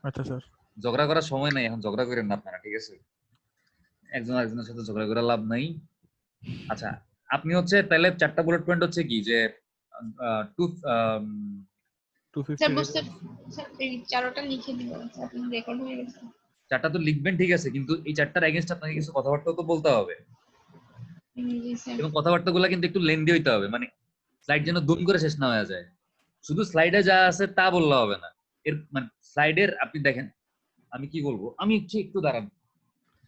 আচ্ছা স্যার। ঝগড়া করার সময় নাই এখন, ঝগড়া করেন না আপনারা, ঠিক আছে? একজন আরেকজনের সাথে ঝগড়া করে লাভ নাই। আচ্ছা, আপনি হচ্ছে তাহলে 4টা বুলেট পয়েন্ট হচ্ছে কি যে 250 স্যার বুঝতে স্যার এই 4টা লিখে দিব, আপনি রেকর্ড হয়ে গেছে। 4টা তো লিখবেন, ঠিক আছে, কিন্তু এই 4টার এগেইনস্ট আপনাকে কিছু কথাবার্তা তো বলতে হবে, জি স্যার। এবং কথাবার্তাগুলো কিন্তু একটু লেন্দি হইতে হবে, মানে স্লাইড যেন দুম করে শেষ না হয়ে যায়। শুধু স্লাইডে যা আছে তা বললে হবে না, এর মানে স্লাইডের আপনি দেখেন আমি কি বলবো, আমি একটু দাঁড়ান,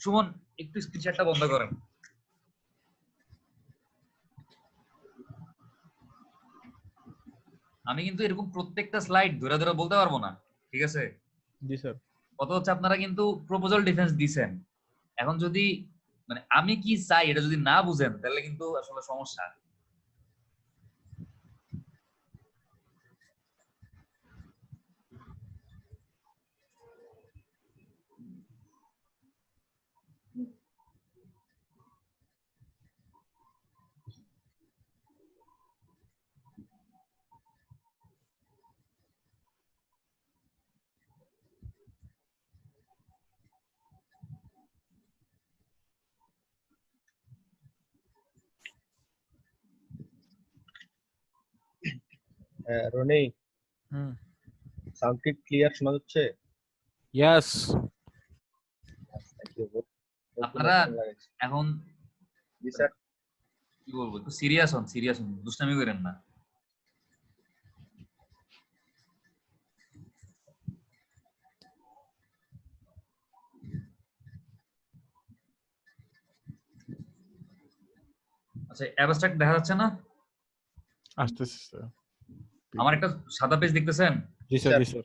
সুমন একটু স্ক্রিন শেয়ারটা বন্ধ করেন। আমি কিন্তু এরকম প্রত্যেকটা স্লাইড ধরে ধরে বলতে পারবো না, ঠিক আছে? জি স্যার। কত হচ্ছে আপনারা কিন্তু প্রপোজাল ডিফেন্স দিছেন, এখন যদি মানে আমি কি চাই এটা যদি না বুঝেন তাহলে কিন্তু আসলে সমস্যা। রনি, হুম। সাউন্ড কি ক্লিয়ার শোনা যাচ্ছে? ইয়েস। Thank you. আপনারা এখন জি স্যার। কি বলবো, একটু সিরিয়াস হন, দুষ্টামি করেন না। আচ্ছা, অ্যাবস্ট্রাক্ট দেখা যাচ্ছে না? আসতেছে স্যার। আমার একটা সাদা পেজ দেখতেছেন? জি স্যার, জি স্যার।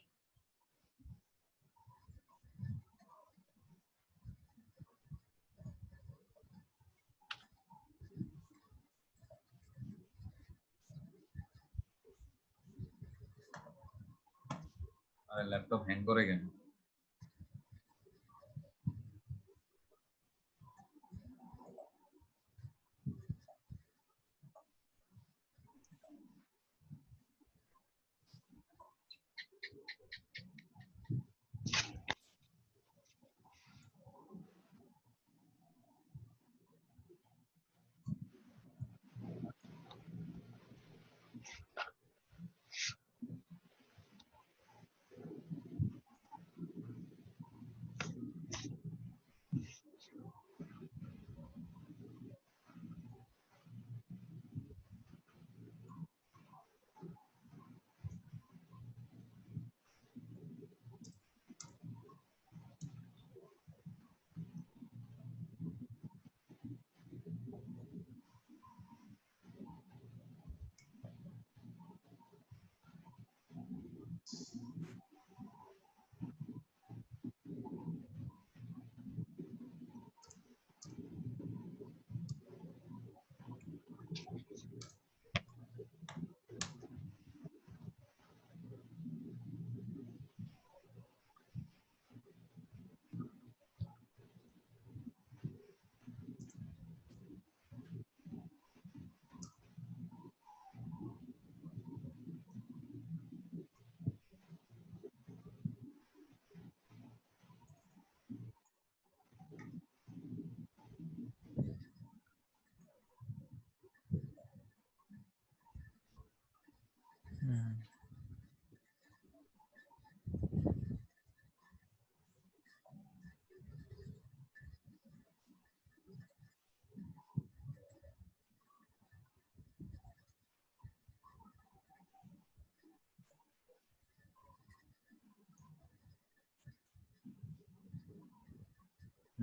আরে ল্যাপটপ হ্যাং করে কেন?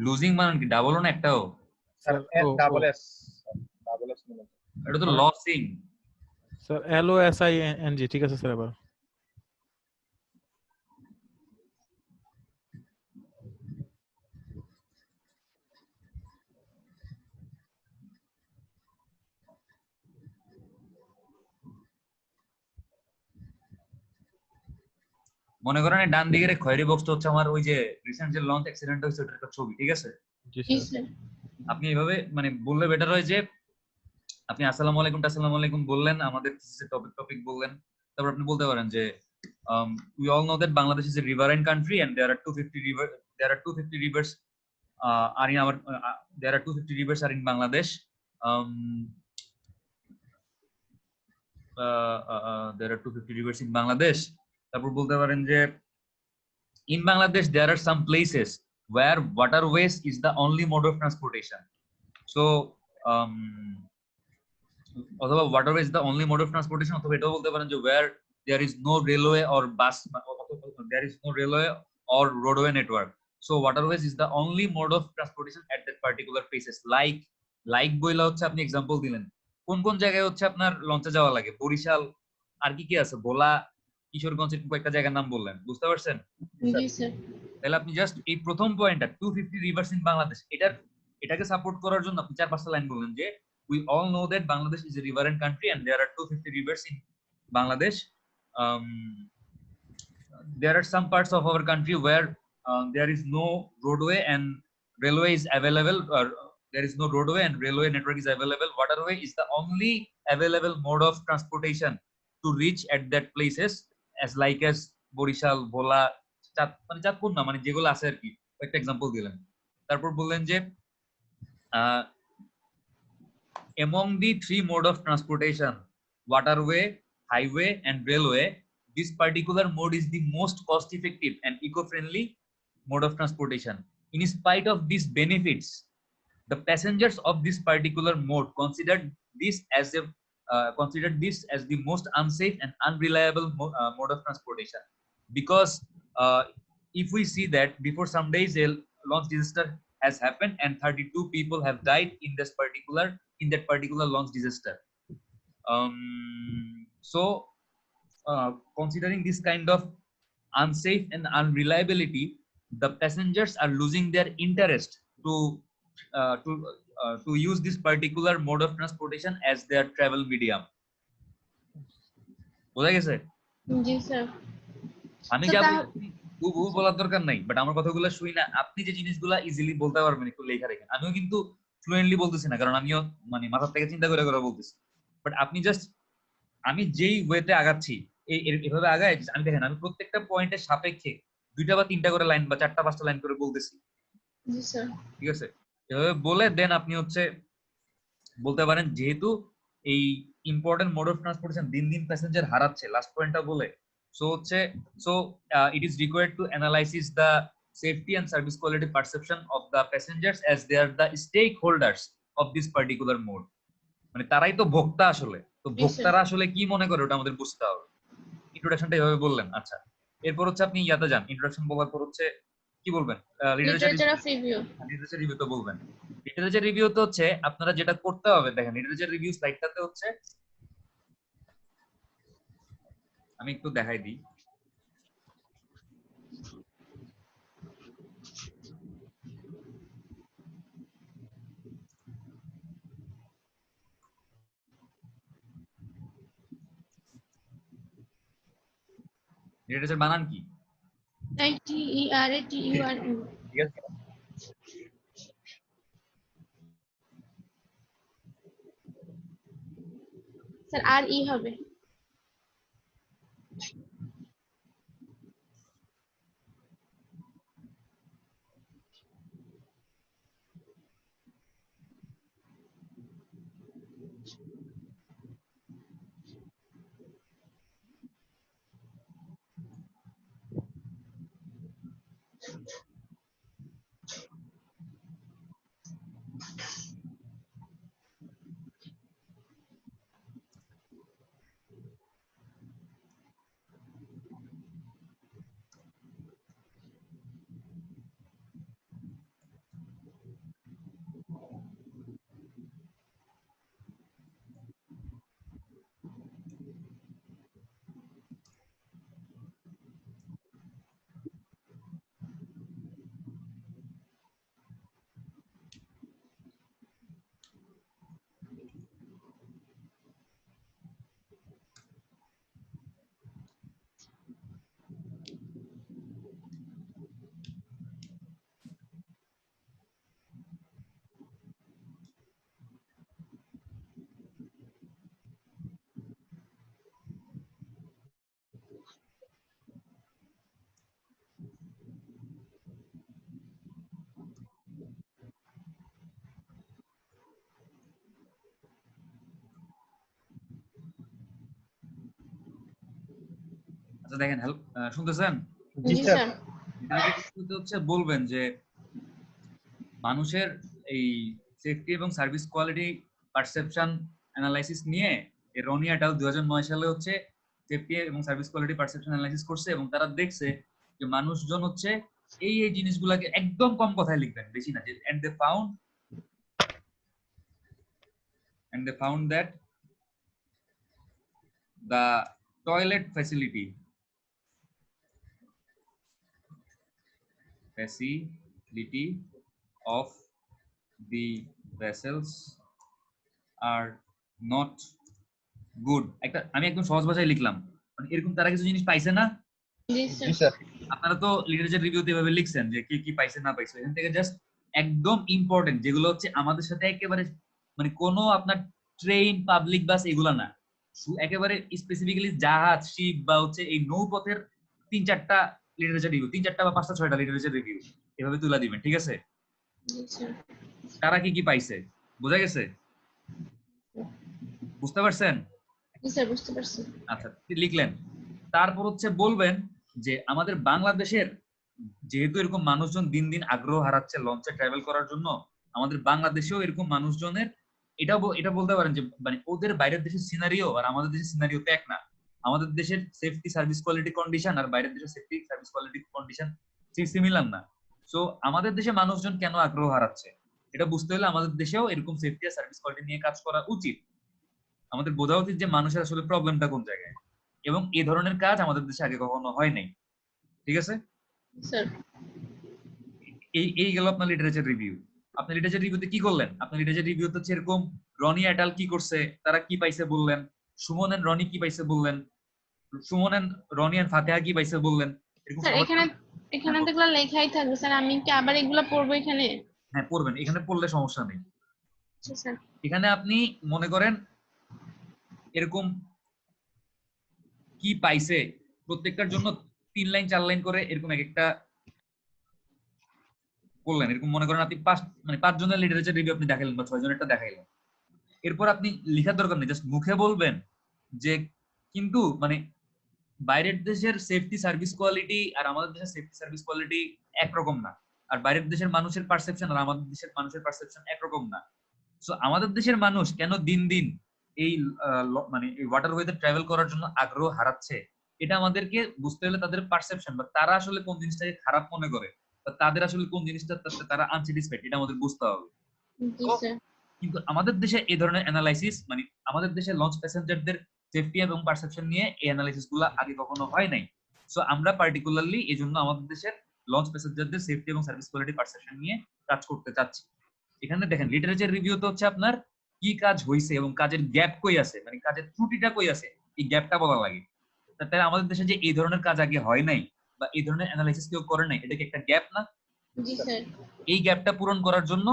লুজিং মানে কি ডাবল না একটাও? স্যার স্যার ডাবল এস মানে এটা তো লসিং। স্যার LOSING, ঠিক আছে স্যার। এবার মনে করেন এই ডান দিকের এই খয়েরি বক্সটা হচ্ছে আমার ওই যে রিসেন্ট যে লঞ্চ অ্যাক্সিডেন্ট হয়েছে ওটার একটা ছবি, ঠিক আছে? জি জি স্যার। স্যার। আপনি এইভাবে মানে বললে বেটার হয় যে আপনি আসসালামু আলাইকুম বললেন, আমাদের টপিক বললেন, তারপর আপনি বলতে পারেন যে we all know that Bangladesh is a riverine country and there are 250 rivers are in our there are 250 rivers are in Bangladesh. There are 250 rivers in Bangladesh. তারপর বলতে পারেন যে in Bangladesh there are some places where waterways is the only mode of transportation. So অথবা waterway is the only mode of transportation, অথবা এটাও বলতে পারেন যে where there is no railway or bus, there is no railway or roadway network. So waterways is the only mode of transportation at that particular places. Like বইলা হচ্ছে আপনি example দিলেন, কোন কোন জায়গায় হচ্ছে আপনার লঞ্চে যাওয়া লাগে? বরিশাল, আর কি কি আছে, ভোলা, কিশোরগঞ্জের কয়েকটা জায়গার নাম বললেন, বুঝতে পারছেন? জি স্যার। তাহলে আপনি জাস্ট এই প্রথম পয়েন্টটা 250 রিভার্স ইন বাংলাদেশ, এটাকে সাপোর্ট করার জন্য আপনি 4-5টা লাইন বললেন যে we all know that Bangladesh is a riverine country and there are 250 rivers in Bangladesh. There are some parts of our country where there is no roadway and railway is available, or there is no roadway and railway network is available. Waterway is the only available mode of transportation to reach at that places as like as Borishal, Bhola, মানে চাঁদপুর না, মানে যেগুলো আছে আর কি, একটা example দিলেন। তারপর বললেন যে among the three mode of transportation, waterway, highway and railway, this particular mode is the most cost effective and eco-friendly mode of transportation. in spite of these benefits, the passengers of this particular mode considered this as the most unsafe and unreliable mode of transportation, because if we see that before some days a launch disaster has happened and 32 people have died in that particular launch disaster. So considering this kind of unsafe and unreliability, the passengers are losing their interest to use this particular mode of transportation as their travel medium. বোঝা গেছে? জি sir. আমি So যা that- বলছি হুবহু বলার দরকার নাই, but আমার কথাগুলো শুই না আপনি যে জিনিসগুলো ইজিলি বলতে পারবেন একটু লেখা রেখে। আমিও কিন্তু ফ্লুয়েন্টলি বলতেছি না, কারণ আমিও মানে মাথা থেকে চিন্তা করে করে বলতেছি, বাট আপনি জাস্ট আমি যেই ওয়েতে আগাচ্ছি এভাবে আগায় আমি দেখেন আমি প্রত্যেকটা পয়েন্টের সাপেক্ষে 2টা বা 3টা করে লাইন বা 4টা 5টা লাইন করে বলতেছি, জি স্যার। ঠিক আছে? এভাবে বলে দেন আপনি বলতে পারেন যেহেতু এই ইম্পর্টেন্ট মোড অফ ট্রান্সপোর্টেশন দিন দিন প্যাসেঞ্জার হারাচ্ছে, লাস্ট পয়েন্টটা বলে so it is required to analysis the safety and service quality perception of the passengers as they are the stakeholders of this particular mode. মানে তারাই তো ভোক্তা আসলে, তো ভোক্তারা আসলে কি মনে করে ওটা আমাদের বুঝতে হবে। ইন্ট্রোডাকশনটা এইভাবে বললেন। আচ্ছা, এরপর আপনি ইয়াতে যান, ইন্ট্রোডাকশন বলার পর কি বলবেন? Literature of review. Literature review তো বলবেন। লিটারেচার রিভিউ তো আপনারা যেটা করতে হবে, দেখেন লিটারেচার রিভিউ স্লাইডটাতে আমি একটু দেখাই দিই। লিটারেচার বানান কি? LITERATURE। ঠিক আছে, স্যার আর ই হবে। আচ্ছা দেখেন, হেল্প শুনতেছেন? জি জি স্যার। স্যার। বলবেন যে মানুষের এই সেফটি এবং সার্ভিস কোয়ালিটি পারসেপশন অ্যানালাইসিস নিয়ে রনি এটাল 2009 সালে সেফটি এবং সার্ভিস কোয়ালিটি পারসেপশন অ্যানালাইসিস করছে, এবং তারা দেখছে যে মানুষজন এই জিনিসগুলোকে একদম কম কথায় লিখবেন, বেশি না, যে and they found that the toilet facility of the vessels are not good. আমি একদম সহজ ভাষায় লিখলাম, মানে এরকম তারা কিছু জিনিস পাইছে না। জি জি স্যার। স্যার। আপনারা তো লিটারেচার রিভিউতে এভাবে লিখছেন যে কি কি পাইছে না পাইছে, এখান থেকে জাস্ট একদম ইম্পর্টেন্ট যেগুলো আমাদের সাথে একেবারে মানে কোনো আপনার ট্রেন, পাবলিক বাস এগুলা না, একেবারে স্পেসিফিক্যালি জাহাজ, শিপ বা এই নৌপথের 3-4টা লিটারেচার রিভিউ, 3-4টা বা 5টা-6টা লিটারেচার রিভিউ এভাবে তুলে দিবেন, ঠিক আছে? জি স্যার। তারা কি কি পাইছে বোঝা গেছে? বুঝতে পারছেন? জি স্যার, বুঝতে পারছি। আচ্ছা, লিখলেন। তারপর বলবেন যে আমাদের বাংলাদেশের যেহেতু এরকম মানুষজন দিন দিন আগ্রহ হারাচ্ছে লঞ্চে ট্রাভেল করার জন্য, আমাদের বাংলাদেশেও এরকম মানুষজনের এটা বলতে পারেন যে মানে ওদের বাইরের দেশের সিনারিও আর আমাদের দেশের সিনারিও তো এক না। আমাদের দেশের সেফটি সার্ভিস কোয়ালিটি কন্ডিশন আর বাইরের দেশের safety service quality condition similar না। সো আমাদের দেশে মানুষজন কেন আগ্রহ হারাচ্ছে এটা বুঝতে হলে আমাদের দেশেও এরকম সেফটি আর সার্ভিস কোয়ালিটি নিয়ে কাজ করা উচিত। আমাদের বোঝা উচিত যে মানুষের আসলে প্রবলেমটা কোন জায়গায়, এবং এই ধরনের কাজ আমাদের দেশে আগে কখনো হয় নাই। ঠিক আছে স্যার। এই গেল আপনার লিটারেচার রিভিউ। আপনি লিটারেচার রিভিউতে কি করলেন? আপনি লিটারেচার রিভিউতে হচ্ছে এরকম রনি এটাল কি করছে, তারা কি পাইছে বললেন, সুমন এন্ড রনি কি পাইছে বললেন, সুমন এন্ড রনি এন্ড ফাতেহা কি পাইছে বললেন। এরকম স্যার এখানে তো এগুলো লেখাই থাকবে স্যার, আমি কি আবার এগুলো পড়বো এখানে? হ্যাঁ পড়বেন, এখানে পড়লে সমস্যা নেই। আচ্ছা স্যার। এখানে আপনি মনে করেন এরকম কি পাইছে প্রত্যেকটার জন্য 3 লাইন 4 লাইন করে এরকম এক একটা বললেন। এরকম মনে করেন আপনি 5 জনের লিটারেচার রিভিউ আপনি দেখাইলেন বা 6 জনেরটা দেখাইলেন। এরপর আপনি লেখার দরকার নেই, জাস্ট মুখে বলবেন যে কিন্তু মানে বাইরের দেশের সেফটি সার্ভিস কোয়ালিটি আর আমাদের দেশের সেফটি সার্ভিস কোয়ালিটি একরকম না, আর বাইরের দেশের মানুষের পারসেপশন আর আমাদের দেশের মানুষের পারসেপশন একরকম না। সো আমাদের দেশের মানুষ কেন দিন দিন এই মানে এই ওয়াটারওয়েতে ট্রাভেল করার জন্য আগ্রহ হারাচ্ছে, এটা আমাদেরকে বুঝতে হলে তাদের পারসেপশন বা তারা আসলে কোন জিনিসটাকে খারাপ মনে করে বা তাদের আসলে কোন জিনিসটা তারা আনস্যাটিসফাইড, এটা আমাদের বুঝতে হবে। জি স্যার। কিন্তু আমাদের দেশে এই ধরনের অ্যানালাইসিস মানে আমাদের দেশে লঞ্চ প্যাসেঞ্জারদের সেফটি এবং পারসেপশন নিয়ে এই অ্যানালাইসিস গুলো আগে কখনো হয় নাই। সো আমরা পার্টিকুলারলি এই জন্য আমাদের দেশের লঞ্চ প্যাসেঞ্জারদের সেফটি এবং সার্ভিস কোয়ালিটি পারসেপশন নিয়ে কাজ করতে চাচ্ছি। এখানে দেখেন লিটারেচার রিভিউ তো হচ্ছে আপনার কি কাজ হয়েছে এবং কাজের গ্যাপ কই আছে, মানে কাজের ত্রুটিটা কই আছে, এই গ্যাপটা বলা লাগে। তাই আমাদের দেশে যে এই ধরনের কাজ আগে হয় নাই বা এই ধরনের অ্যানালাইসিস কেউ করে নাই, এটা কি একটা গ্যাপ না? জি স্যার। এই গ্যাপটা পূরণ করার জন্য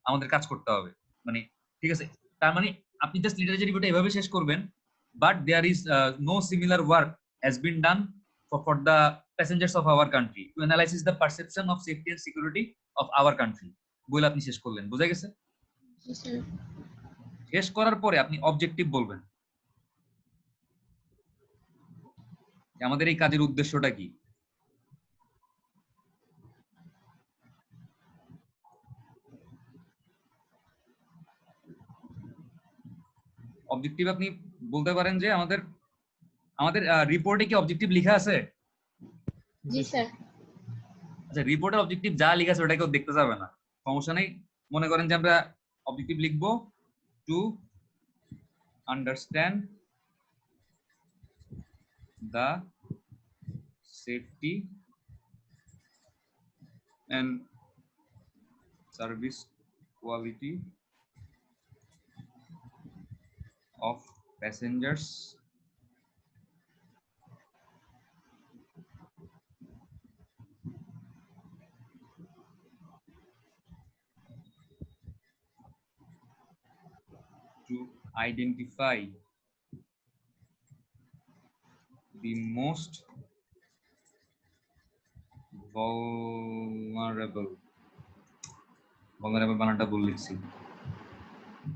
আমাদের কাজ করতে হবে। মানে ঠিক আছে, তার মানে আপনি জাস্ট লিটারেচার রিভিউটা এভাবে শেষ করবেন, but there is no similar work has been done for the passengers of our country to analyze the perception of safety and security of our country বলে আপনি শেষ করলেন। বুঝা গেছে? জি স্যার। শেষ করার পরে আপনি অবজেক্টিভ বলবেন আমাদের এই কাজের উদ্দেশ্যটা কি। অবজেক্টিভ আপনি বলতে পারেন যে আমাদের রিপোর্টে কি অবজেক্টিভ লেখা আছে? জি স্যার। আচ্ছা, রিপোর্টের অবজেক্টিভ যা লেখা আছে ওটা কেউ দেখতে যাবে না, সমস্যা নেই। মনে করেন যে আমরা অবজেক্টিভ লিখবো to understand the safety and service quality of passengers to identify the most vulnerable বানানটা ভুল লিখছি,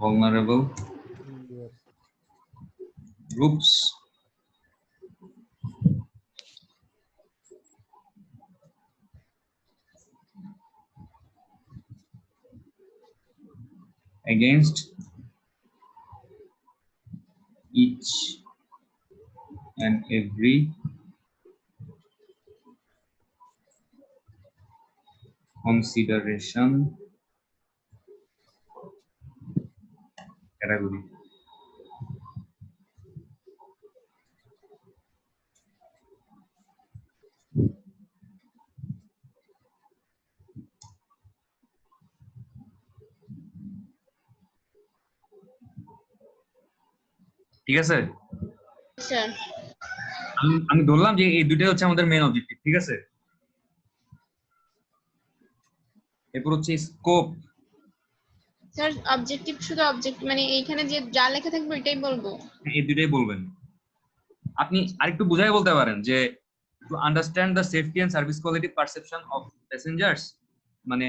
vulnerable groups against each and every consideration category. ঠিক আছে, স্যার। আমি ধরলাম যে এই দুইটাই হচ্ছে আমাদের মেইন অবজেক্টিভ। ঠিক আছে, এরপর হচ্ছে স্কোপ। স্যার অবজেক্টিভ শুধু অবজেক্ট মানে এইখানে যে যা লেখা থাকবে এটাই বলবো? এই দুইটাই বলবেন। আপনি আরেকটু বুঝাই বলতে পারেন যে to understand the safety and service quality perception of passengers, মানে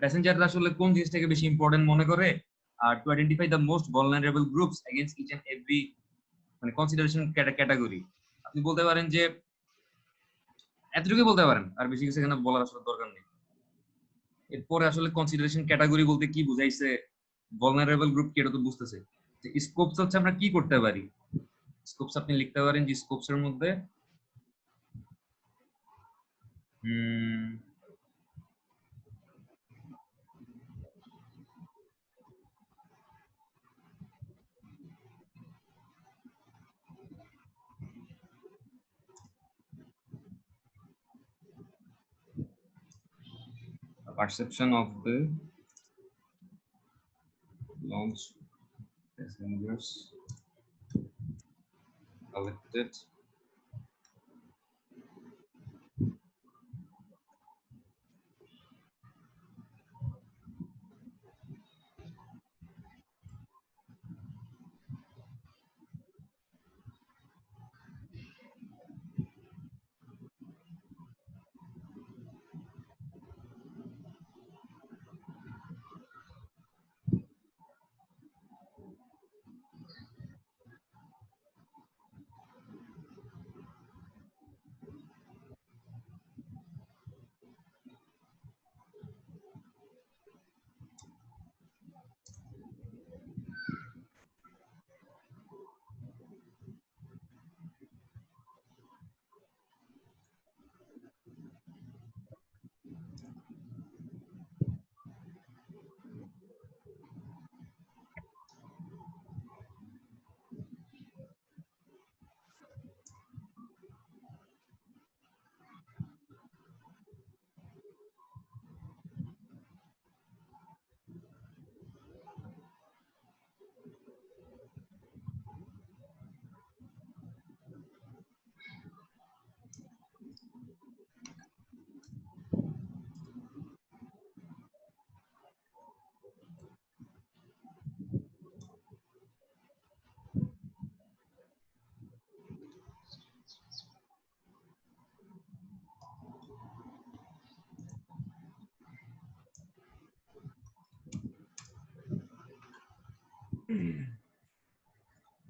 প্যাসেঞ্জাররা আসলে কোন জিনিসটাকে বেশি ইম্পর্টেন্ট মনে করে, আর to identify the most vulnerable groups against each and every মানে কনসিডারেশন ক্যাটাগরি। আপনি বলতে পারেন যে এতটুকুই বলতে পারেন, আর বেশি কিছু এখানে বলার আসলে দরকার নেই। এরপরে আসলে কনসিডারেশন ক্যাটাগরি বলতে কি বুঝাইছে, ভালনারেবল গ্রুপ কি এটা তো বুঝতেছে। যে স্কোপস হচ্ছে আমরা কি করতে পারি, স্কোপস আপনি লিখতে পারেন যে স্কোপস এর মধ্যে perception of the launch passengers collected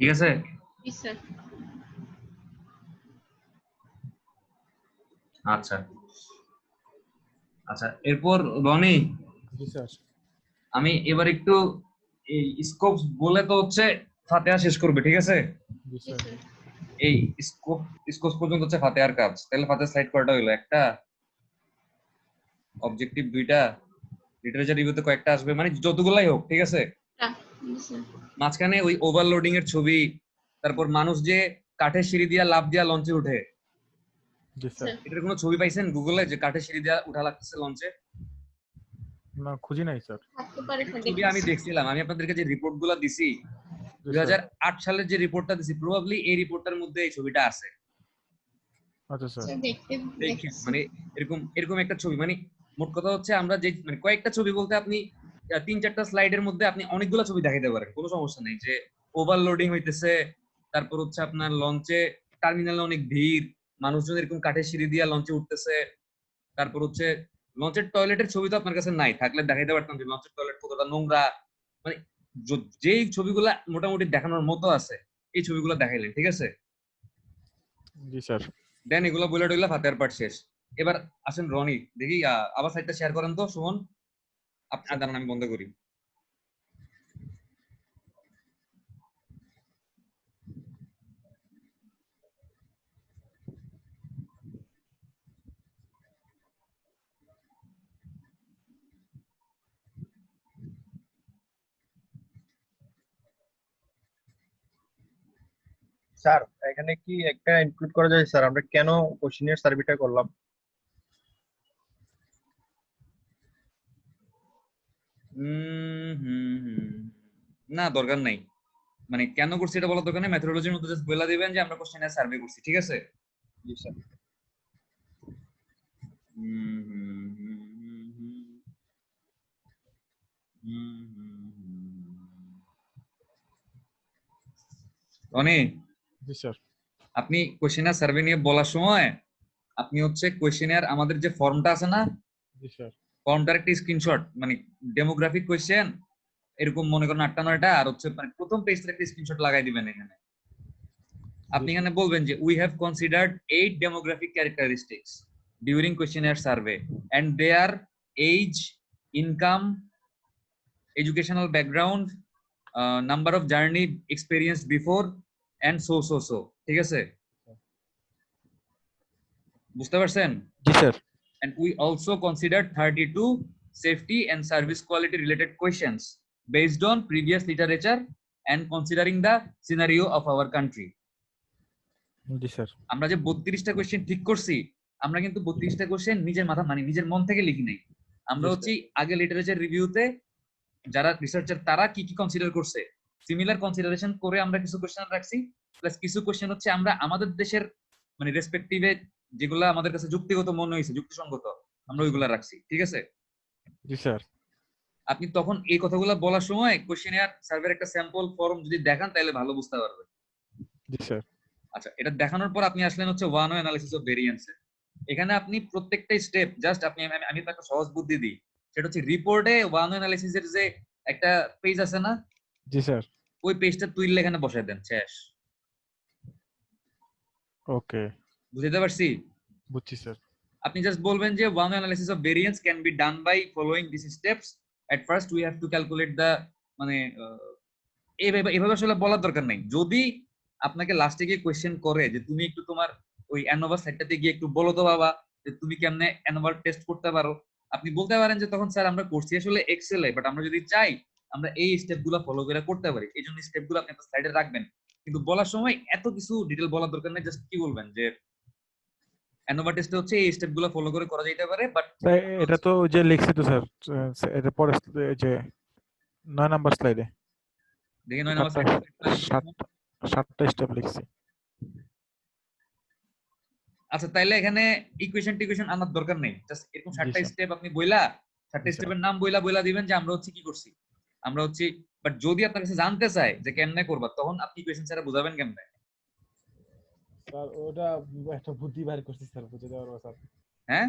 ঠিক আছে। Yes, sir. আচ্ছা আচ্ছা, এরপর রনি জি স্যার। আমি এবার একটু এই স্কোপস বলে তো হচ্ছে ফাতেহা শেষ করবে, ঠিক আছে? জি Yes, স্যার। sir. এই স্কোপস পর্যন্ত হচ্ছে ফাতেহার কাজ। তাহলে ফাতেহা স্লাইড কয়টা হইলো? একটা, অবজেক্টিভ দুইটা, লিটারেচার রিভিউতে কয়েকটা আসবে, মানে যতগুলাই হোক, ঠিক আছে? Yes, sir. মাঝখানে ওই ওভারলোডিং এর ছবি, তারপর মানুষ যে কাঠের সিঁড়ি দিয়া লাফ দিয়া লঞ্চে উঠে, জি স্যার। Sir. এটার কোনো ছবি পাইছেন গুগলে যে কাঠের সিঁড়ি দিয়া উঠা লাগতেছে লঞ্চে? না খুঁজি নাই স্যার। থাকতে পারে স্যার, ছবি আমি দেখছিলাম, আমি আপনাদেরকে যে রিপোর্ট গুলা দিছি জি স্যার। 2008 সালের যে রিপোর্টটা দিছি, প্রবাবলি এই রিপোর্টটার মধ্যে এই ছবিটা আছে। আচ্ছা স্যার। স্যার দেখতে দেখেন মানে এরকম এরকম একটা ছবি, মানে মোট কথা হচ্ছে আমরা যে মানে কয়েকটা ছবি বলতে আপনি 3-4টা স্লাইডের মধ্যে আপনি অনেকগুলো ছবি দেখাইতে পারেন, কোনো সমস্যা নেই। যে ওভারলোডিং হইতেছে, তারপর হচ্ছে আপনার লঞ্চে টার্মিনালে অনেক ভিড়, মানুষজন এরকম কাঠের সিঁড়ি দিয়ে লঞ্চে উঠতেছে, তারপর হচ্ছে লঞ্চের টয়লেটের ছবি তো আপনার কাছে নাই, থাকলে দেখাইতে পারতাম যে লঞ্চের টয়লেট কতটা নোংরা, মানে যেই ছবিগুলা মোটামুটি দেখানোর মতো আছে এই ছবিগুলো দেখাইলেন, ঠিক আছে? জি স্যার। দেন এগুলো বলে টইলা ফাতেহার পার্ট শেষ। এবার আসেন রনি, দেখি আবার সাইডটা শেয়ার করেন তো সুমন। আপনার দাঁড়ান আমি বন্ধ করি। স্যার এখানে কি একটা ইনক্লুড করা যায় স্যার, আমরা কেন কোশ্চেনের সার্ভেটা করলাম? না দরকার নাই, মানে কেন করছি এটা বলার দরকার নেই, মেথোডোলজির মধ্যে জাস্ট বলে দিবেন যে আমরা কোশ্চেনের সার্ভে করছি, ঠিক আছে? জি স্যার। রনি, জি স্যার। আপনি কোশ্চেনের সার্ভে নিয়ে বলার সময় আপনি হচ্ছে কোশ্চেনের আমাদের যে ফর্মটা আছে না, জি স্যার। ফর্মটার একটা স্ক্রিনশট, মানে ডেমোগ্রাফিক কোশ্চেন এরকম মনে করেন 8টা-9টা, আর হচ্ছে মানে প্রথম পেজটা একটা স্ক্রিনশট লাগাই দিবেন এখানে। আপনি এখানে বলবেন যে we have considered 8 demographic characteristics, during questionnaire survey and their age, income, educational background, number of journey experienced before, and so ঠিক আছে, বুঝতে পারছেন? জি sir. And we also considered 32 safety and service quality related questions based on previous literature and considering the scenario of our country. G sir. আমরা যে 32টা question ঠিক করছি, আমরা কিন্তু 32টা কোশ্চেন নিজের মাথা মানে নিজের মন থেকে লিখি নাই। আমরা Yes, হচ্ছে আগে লিটারেচার রিভিউতে যারা রিসার্চার তারা কি কি কনসিডার করছে সিমিলার কনসিডারেশন করে আমরা কিছু কোশ্চেন রাখছি, প্লাস কিছু কোশ্চেন হচ্ছে আমরা আমাদের দেশের মানে রেসপেক্টিভে যেগুলো আমাদের কাছে যুক্তিগত মনে হয়েছে, যুক্তিসঙ্গত, আমরা ওইগুলা রাখছি। ঠিক আছে? জি স্যার। আপনি তখন এই কথাগুলো বলার সময় কোশ্চেনিয়ার সার্ভের একটা স্যাম্পল ফর্ম যদি দেখান তাহলে ভালো বুঝতে পারবেন। জি স্যার। আচ্ছা, এটা দেখানোর পর আপনি আসলেন হচ্ছে one way analysis of variance. এখানে আপনি প্রত্যেকটা স্টেপ জাস্ট আপনি আমি একটা সহজ বুদ্ধি দিই, সেটা হচ্ছে রিপোর্টে ওয়ান ওয়ে অ্যানালিসিসের যে একটা পেজ আছে না, জি স্যার। ওই পেজটা তুইলে এখানে বসায় দেন, শেষ। ওকে, বুঝতে পারছি? বুঝছি স্যার। আপনি জাস্ট বলবেন যে one way analysis of variance can be done by following this steps. At first we have to calculate the, মানে এভাবে আসলে বলার দরকার নাই। যদি আপনাকে লাস্টে গিয়ে কোয়েশ্চেন করে যে তুমি একটু তোমার ওই অ্যানোভা সাইটটাতে গিয়ে একটু বলো তো বাবা যে তুমি কেমনে অ্যানোভা টেস্ট করতে পারো, আপনি বলতে পারেন যে তখন স্যার আমরা করছি আসলে এক্সেলে, বাট আমরা যদি চাই আমরা এই স্টেপগুলো ফলো করে করতে পারি, এই জন্য স্টেপগুলো আপনি একটা স্লাইডে রাখবেন। কিন্তু বলার সময় এত কিছু ডিটেল বলার দরকার নেই, জাস্ট কি বলবেন যে অ্যানোভা টেস্টে হচ্ছে এই স্টেপগুলো ফলো করে করা যেতে পারে, বাট এটা তো যে লিখছি তো স্যার, এটা পরে যে 9 নাম্বার স্লাইডে দেখে 9 নাম্বার স্লাইড 7টা স্টেপ লিখছি। আচ্ছা, তাইলে এখানে ইকুয়েশন টিকুয়েশন আনার দরকার নেই, জাস্ট এরকম 7টা স্যার। স্টেপ আপনি বইলা 7টা জি স্যার। স্টেপের নাম বইলা দিবেন যে আমরা হচ্ছে কি করছি, আমরা হচ্ছে। বাট যদি আপনার কাছে জানতে চায় যে কেমনে করবা, তখন আপনি ইকুয়েশন ছাড়া বুঝাবেন কেমনে? স্যার ওটা একটা বুদ্ধি বাইর করছি স্যার, বুঝে দেওয়ার স্যার। হ্যাঁ,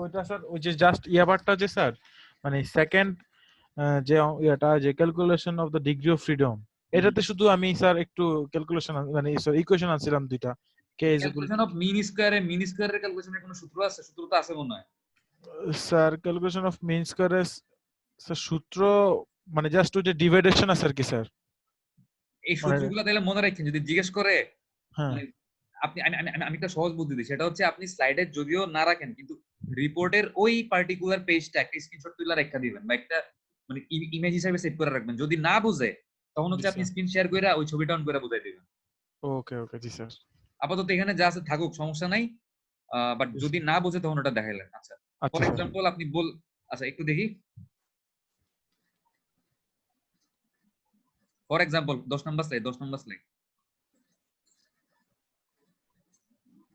ওইটা স্যার ওই যে জাস্ট ইয়াবারটা যে স্যার, মানে সেকেন্ড যে এটা যে calculation of the degree of freedom, এটাতে শুধু আমি স্যার একটু ক্যালকুলেশন মানে ইকুয়েশন আনছিলাম দুইটা। কে ইজ ক্যালকুলেশন অফ মিন স্কয়ারের ক্যালকুলেশনের কোনো সূত্র আছে? সূত্র তো আছে মনে হয়। স্যার ক্যালকুলেশন অফ মিন স্কয়ারের স্যার সূত্র মানে জাস্ট ওই যে ডিভাইডেশন আছে আর কি স্যার। এই সূত্রগুলো তাহলে মনে রাখেন, যদি জিজ্ঞেস করে হ্যাঁ মানে আপনি আমি একটা সহজ বুদ্ধি দিই, সেটা হচ্ছে আপনি স্লাইডে যদিও না রাখেন কিন্তু রিপোর্টের ওই পার্টিকুলার পেজটা একটা স্ক্রিনশট তুলে রেখে দিবেন বা একটা মানে ইমেজ হিসেবে সেভ করে রাখবেন। যদি না বুঝে তখন হচ্ছে আপনি স্ক্রিন শেয়ার করে ওই ছবিটা অন করে বুঝাই দিবেন। ওকে ওকে জি স্যার। আপাতত এখানে যা আছে থাকুক, সমস্যা নাই, বাট যদি না বুঝে তখন ওটা দেখাইলেন। আচ্ছা, ফর আচ্ছা এক্সাম্পল আপনি আচ্ছা একটু দেখি, ফর এক্সাম্পল 10 নাম্বার স্লাইড।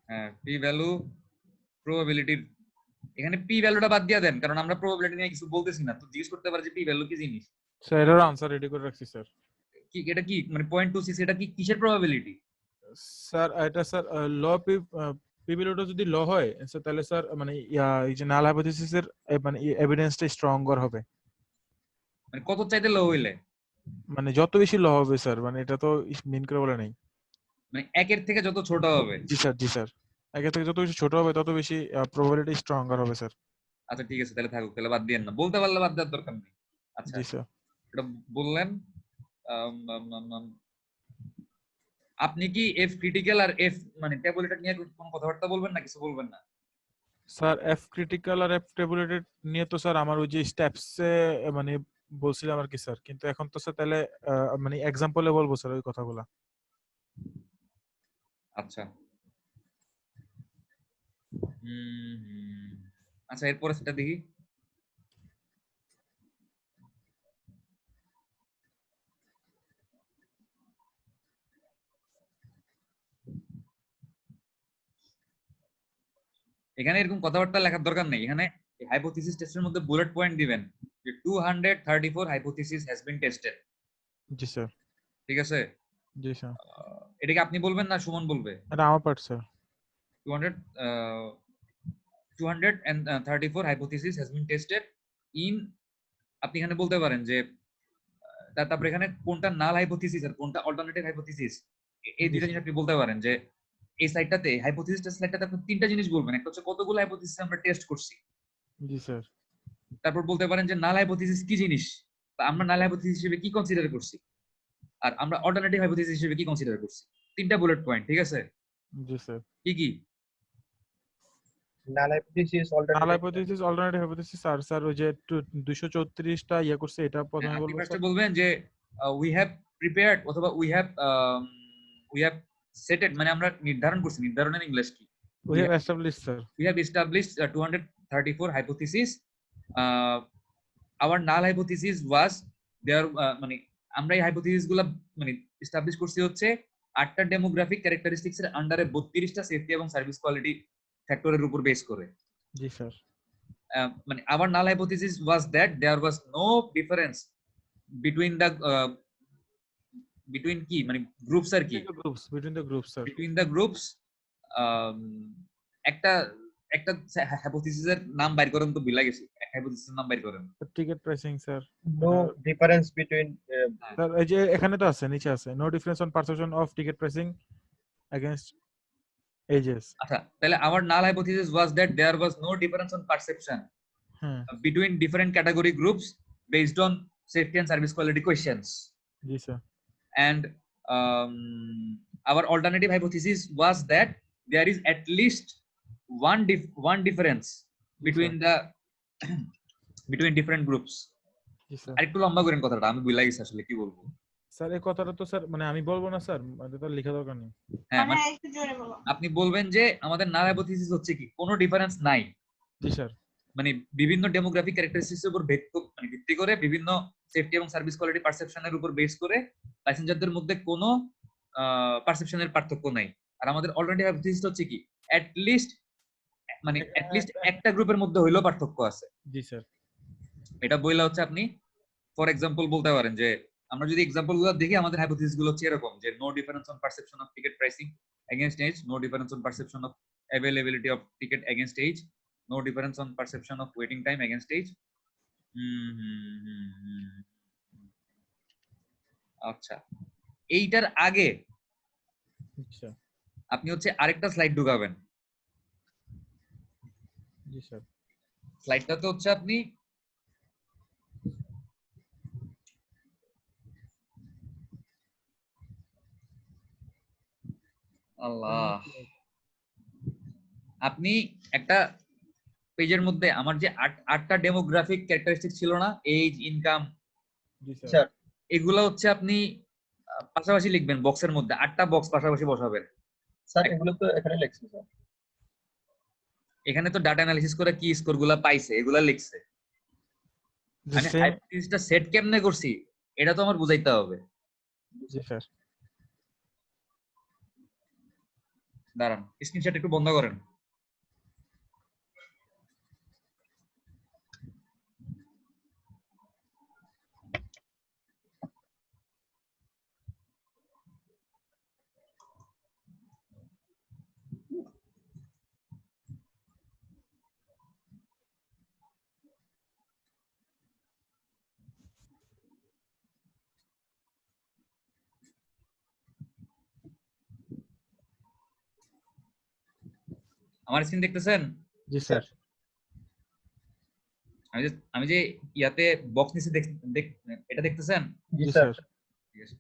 হ্যাঁ, পি ভ্যালু প্রবাবিলিটির, এখানে পি ভ্যালুটা বাদ দিয়ে দেন, কারণ আমরা প্রবাবিলিটি নিয়ে কিছু বলতেছি না। তো জিজ্ঞেস করতে পারে যে পি ভ্যালু কি জিনিস, স্যার এটার আনসার রেডি করে রাখছি স্যার। কি এটা কি মানে 0.26 এটা কি কিসের প্রবাবিলিটি? স্যার এটা স্যার ল পিবিলিটি যদি ল হয় স্যার, তাহলে স্যার মানে এই যে নাল হাইপোথিসিসের মানে এভিডেন্সটা স্ট্রঙ্গার হবে। মানে কত চাইতে লো হইলে? মানে যত বেশি ল হবে স্যার, মানে এটা তো মিন করে বলে নাই। মানে একের থেকে যত ছোট হবে। জি স্যার, জি স্যার। একের থেকে যত বেশি ছোট হবে তত বেশি প্রবাবিলিটি স্ট্রঙ্গার হবে স্যার। আচ্ছা ঠিক আছে, তাহলে থাকুক, তাহলে বাদ দিয়েন না, বলতে পারলে বাদ দেওয়ার দরকার নেই। আচ্ছা জি স্যার। এটা বললেন। আপনি কি এফ ক্রিটিক্যাল আর এফ মানে ট্যাবুলেটেড নিয়ে কোনো কথাবার্তা বলবেন না, কিছু বলবেন না? স্যার এফ ক্রিটিক্যাল আর এফ ট্যাবুলেটেড নিয়ে তো স্যার আমার ওই যে স্টেপসে মানে বলছিলাম আর কি স্যার, কিন্তু এখন তো স্যার তাহলে মানে এক্সাম্পলে বলবো স্যার ওই কথাগুলা। আচ্ছা আচ্ছা, এরপরে সেটা দেখি। এখানে এরকম কথাবার্তা লেখার দরকার নেই, এখানে হাইপোথিসিস টেস্টের মধ্যে বুলেট পয়েন্ট দিবেন যে 234 হাইপোথিসিস হ্যাজ বিন টেস্টেড। জি স্যার। ঠিক আছে? জি স্যার। এটা কি আপনি বলবেন না সুমন বলবে? এটা আমার part sir. 234 hypothesis has been tested in, আপনি এখানে বলতে পারেন যে তারপরে এখানে কোনটা নাল হাইপোথিসিস আর কোনটা অল্টারনেটিভ হাইপোথিসিস, এই দুইটা জিনিস আপনি বলতে পারেন যে এই স্লাইডটাতে হাইপোথিসিস স্লাইডটাতে আপনি তিনটা জিনিস বলবেন। একটা হচ্ছে কতগুলো হাইপোথিসিস আমরা টেস্ট করছি, জি স্যার। তারপর বলতে পারেন যে নাল হাইপোথিসিস কি জিনিস, বা আমরা নাল হাইপোথিসিস হিসেবে কি কনসিডার করছি, আর আমরা অল্টারনেটিভ হাইপোথিসিস হিসেবে কি কনসিডার করছি। তিনটা বুলেট পয়েন্ট, ঠিক আছে? জি স্যার। কি কি? null hypothesis, নাল alternative হাইপোথিসিস, অল্টারনেটিভ হাইপোথিসিস, আর স্যার ওই যে 234টা ইয়ে করছে, এটা প্রথমে আপনি বলবো ফার্স্টে স্যার। বলবেন যে উই হ্যাভ প্রিপেয়ার্ড অথবা উই হ্যাভ সেটেড, মানে আমরা নির্ধারণ করছি। নির্ধারণের ইংলিশ কি? We have established sir. We have established 234 hypotheses. Our null hypothesis was there, মানে আমরা এই হাইপোথিসিস গুলা মানে এস্টাবলিশ করছি হচ্ছে 8টা ডেমোগ্রাফিক ক্যারেক্টারিস্টিক্স এর আন্ডারে 32টা সেফটি এবং সার্ভিস কোয়ালিটি ফ্যাক্টরের উপর বেস করে। জি স্যার। মানে our null hypothesis was that there was no difference between the between কি মানে গ্রুপস আর কি, between the groups sir. between the groups একটা একটা হাইপোথিসিসের নাম বাইর করেন তো, ভুলে গেছি। একটা হাইপোথিসিসের নাম বাইর করেন। Ticket pricing sir. no difference between sir এই যে এখানে তো আছে, নিচে আছে, no difference on perception of ticket pricing against ages. আচ্ছা, তাহলে our null hypothesis was that there was no difference on perception হ্যাঁ। between different category groups based on safety and service quality questions. G sir. And our alternative hypothesis was that there is at least one difference between the between different groups. G sir. আরেকটু লম্বা করেন কথাটা, আমি ভুলে গেছি আসলে কি বলবো। স্যার এই কথাটা তো স্যার মানে আমি বলবো না স্যার, এটা তো লেখা দরকার নেই। হ্যাঁ, মানে একটু জোরে বলো। আপনি বলবেন যে আমাদের নাল হাইপোথিসিস হচ্ছে কি কোনো ডিফারেন্স নাই, জি স্যার। মানে বিভিন্ন ডেমোগ্রাফিক ক্যারেক্টারিস্টিক্স এর উপর ভিত্তি করে বিভিন্ন সেফটি এবং সার্ভিস কোয়ালিটি পারসেপশনের উপর বেস করে প্যাসেঞ্জারদের মধ্যে কোনো পারসেপশনের পার্থক্য নাই। আর আমাদের অল্টারনেটিভ হাইপোথিসিস হচ্ছে কি অ্যাটলিস্ট একটা গ্রুপের মধ্যে হইলেও পার্থক্য আছে। জি স্যার। এটা বইলা হচ্ছে আপনি ফর এক্সাম্পল বলতে পারেন যে আমরা যদি এক্সাম্পল গুলো দেখি, আমাদের হাইপোথিসিস গুলো হচ্ছে এরকম যে no difference on perception of ticket pricing against age, no difference on perception of availability of ticket against age, no difference on perception of waiting time against age. আচ্ছা, এইটার আগে আচ্ছা। আপনি হচ্ছে আরেকটা স্লাইড ঢুকাবেন। জি স্যার। স্লাইডটাতে হচ্ছে আপনি আল্লাহ, আপনি একটা পেজের মধ্যে আমার যে 8টা ডেমোগ্রাফিক ক্যারেক্টারিস্টিক ছিল না, এজ, ইনকাম, জি স্যার স্যার। এগুলো হচ্ছে আপনি পাশাপাশি লিখবেন, বক্সের মধ্যে 8টা বক্স পাশাপাশি বসাবেন। স্যার এগুলো তো এখানে লেখছি স্যার। এখানে তো ডাটা অ্যানালিসিস করে কি স্কোর গুলা পাইছে এগুলা লিখছে। আমি হাইপোথিসিসটা সেট কেমনে করছি এটা তো আমার বুঝাইতে হবে। জি স্যার। দাঁড়ান, স্ক্রিনশট একটু বন্ধ করেন। আমার স্ক্রিন দেখতেছেন? জি স্যার। আমি যে ইয়াতে বক্স নিচে এটা দেখতেছেন? জি জি স্যার। স্যার। ঠিক আছে।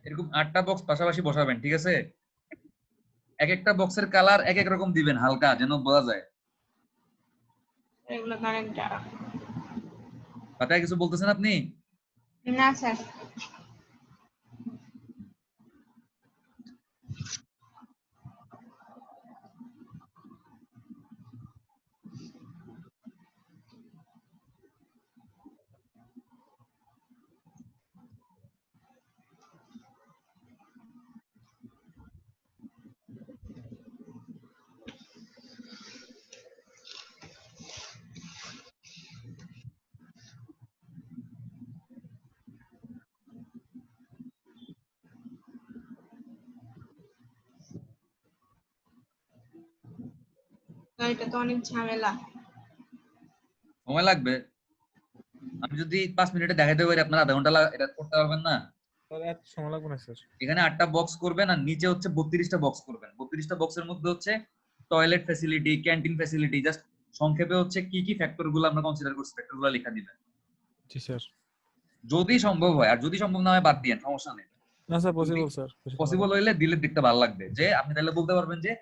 এরকম 8টা বক্স পাশাপাশি বসাবেন, ঠিক আছে? এক একটা বক্সের কালার এক এক রকম দিবেন, হালকা যেন বোঝা যায়। এগুলো কারেন্টটা পাতায় কিছু বলতেছেন আপনি? না স্যার। এটা তো অনেক ঝামেলা। সময় লাগবে। আমি যদি 5 মিনিটে দেখাইতে পারি, আপনার আধা ঘন্টা এটা করতে পারবেন না? স্যার এত সময় লাগবে না স্যার। এখানে 8টা বক্স করবেন আর নিচে হচ্ছে 32টা বক্স করবেন। 32টা বক্সের মধ্যে হচ্ছে toilet facility, canteen facility, just সংক্ষেপে হচ্ছে কি কি ফ্যাক্টর গুলো আমরা কনসিডার করছি, ফ্যাক্টর গুলো লেখা দিবেন জি স্যার। যদি সম্ভব হয়। আর যদি সম্ভব না হয় বাদ দিয়েন, সমস্যা নেই। না স্যার যদি পসিবল স্যার, পসিবল হইলে দিলে দেখতে ভালো লাগবে, যে আপনি তাহলে বলতে পারবেন যে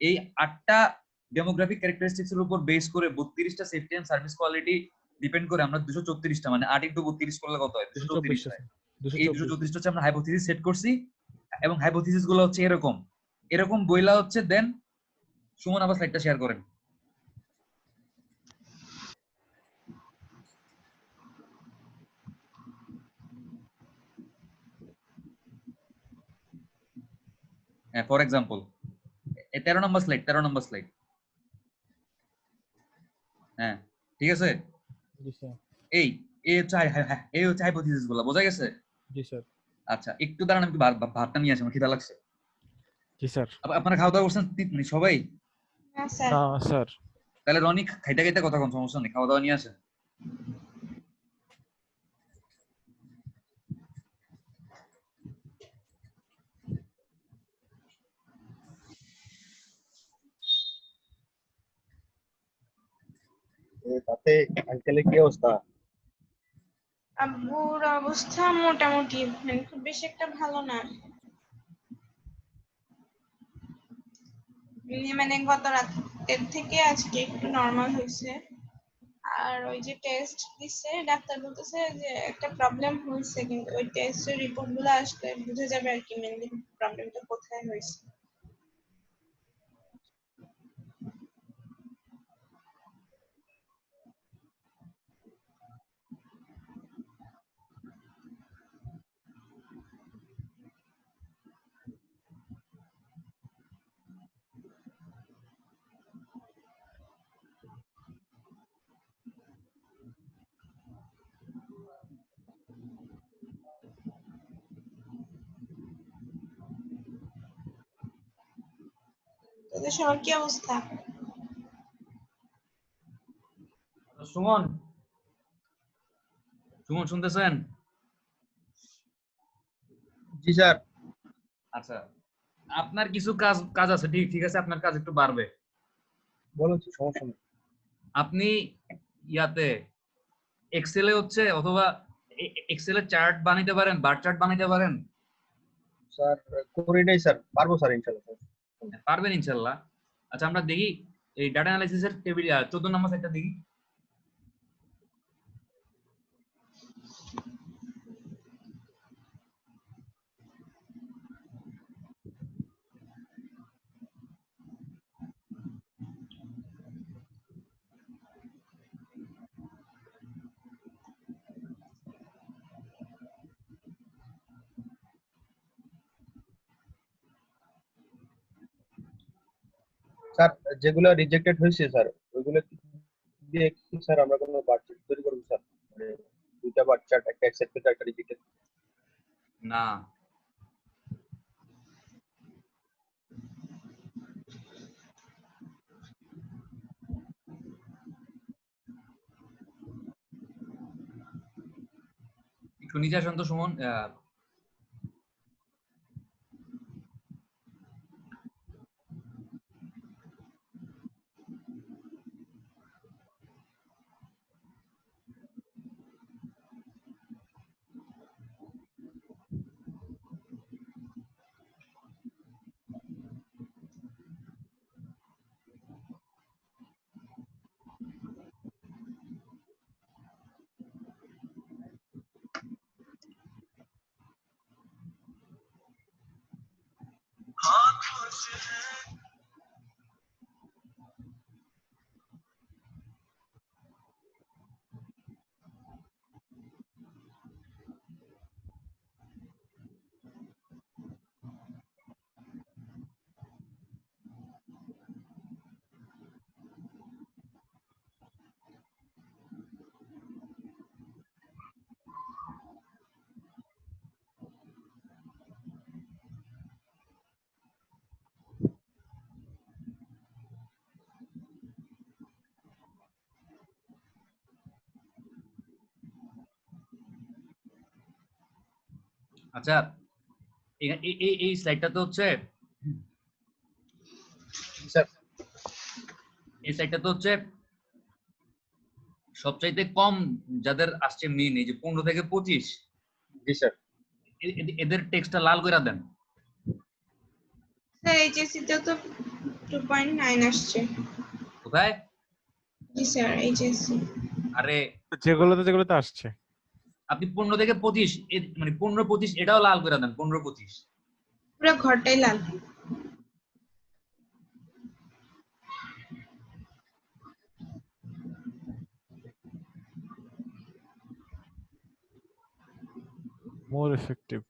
এই 8টা ডেমোগ্রাফিক ক্যারেক্টারিস্টিক্স এর উপর বেস করে 32টা safety and service quality depend করে আমরা 234টা, মানে 8 ইনটু 32 করলে কত হয়? 234 হয়। এই 234 হচ্ছে আমরা হাইপোথিসিস সেট করছি, এবং হাইপোথিসিস গুলো হচ্ছে এরকম এরকম বইলা হচ্ছে। দেন সুমন আবার স্লাইডটা শেয়ার করেন। হ্যাঁ, for example 13 number slide, 13 number slide. হ্যাঁ, ঠিক আছে। জি স্যার। এই এই হচ্ছে হাইপোথিসিস গুলো, বোঝা গেছে? জি স্যার। আচ্ছা, একটু দাঁড়ান, আমি ভাতটা নিয়ে আসি, আমার খিদা লাগছে। জি স্যার। আপনারা খাওয়া দাওয়া করছেন সবাই? হ্যাঁ স্যার। না স্যার। তাহলে রনি খাইতে খাইতে কথা কোন, সমস্যা নেই, খাওয়া দাওয়া নিয়ে আসেন। তাতে আঙ্কেলের কি অবস্থা? আব্বুর অবস্থা মোটামুটি, মানে খুব বেশি একটা ভালো না। মানে গত রাতের থেকে আজকে একটু নর্মাল হয়েছে। আর ওই যে টেস্ট দিচ্ছে, ডাক্তার বলতেছে যে একটা প্রবলেম হয়েছে, কিন্তু ওই টেস্টের রিপোর্ট গুলো আসলে বুঝে যাবে আর কি মেনলি প্রবলেমটা কোথায় হয়েছে। তোদের সবার কি অবস্থা? সুমন, সুমন শুনতেছেন? জি স্যার। আচ্ছা, আপনার কিছু কাজ কাজ আছে, ঠিক ঠিক আছে, আপনার কাজ একটু বাড়বে। বলুন, সমস্যা নেই আপনি ইয়াতে এক্সেলে হচ্ছে, অথবা এক্সেলে চার্ট বানাইতে পারেন, বার চার্ট বানাইতে পারেন? স্যার। করি নাই স্যার, পারবো স্যার ইনশাল্লাহ। পারবেন ইনশাল্লাহ। আচ্ছা, আমরা দেখি এই ডাটা অ্যানালাইসিসের টেবিল 14 নম্বর সাইডটা দেখি। স্যার, যেগুলো রিজেক্টেড হয়েছে স্যার, ওইগুলো দিয়ে কি স্যার আমরা কোনো বার্তা তৈরি করবো স্যার? মানে দুইটা বাচ্চা, একটা অ্যাকসেপ্টেড, একটা রিজেক্টেড। না, একটু নিচে আসেন তো সুমন। আচ্ছা এই স্লাইডটাতে হচ্ছে স্যার এই সাইডটাতে হচ্ছে সবচাইতে কম যাদের আসছে মিন এই যে 15 থেকে 25 জি স্যার এদের টেক্সটটা লাল করে দেন। স্যার এইচএসসি তে তো 2.9 আসছে। কোথায়? জি স্যার এইচএসসি। আরে যেগুলোতে আসছে আপনি 15 থেকে 25 মানে 15-25 এটাও লাল করে দেন। 15-25 পুরো ঘরটাই লাল। more effective.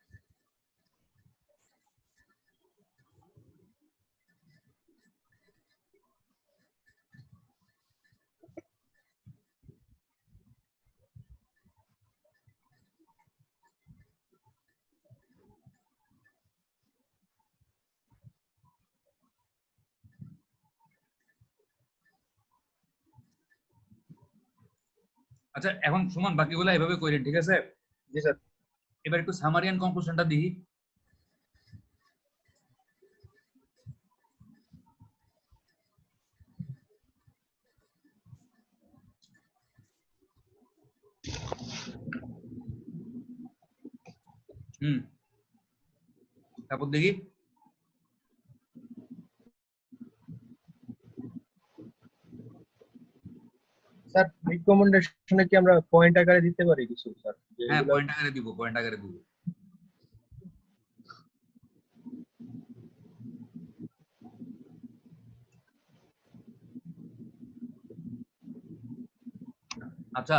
আচ্ছা এখন সুমন বাকিগুলো এভাবে কইরেন, ঠিক আছে? জি স্যার এবার একটু সামারি এন্ড কনক্লুশনটা দিই। তারপর দেখি স্যার রিকমেন্ডেশনে কি আমরা পয়েন্ট আকারে দিতে পারি কিছু স্যার? হ্যাঁ পয়েন্ট আকারে দিব, পয়েন্ট আকারে দিব। আচ্ছা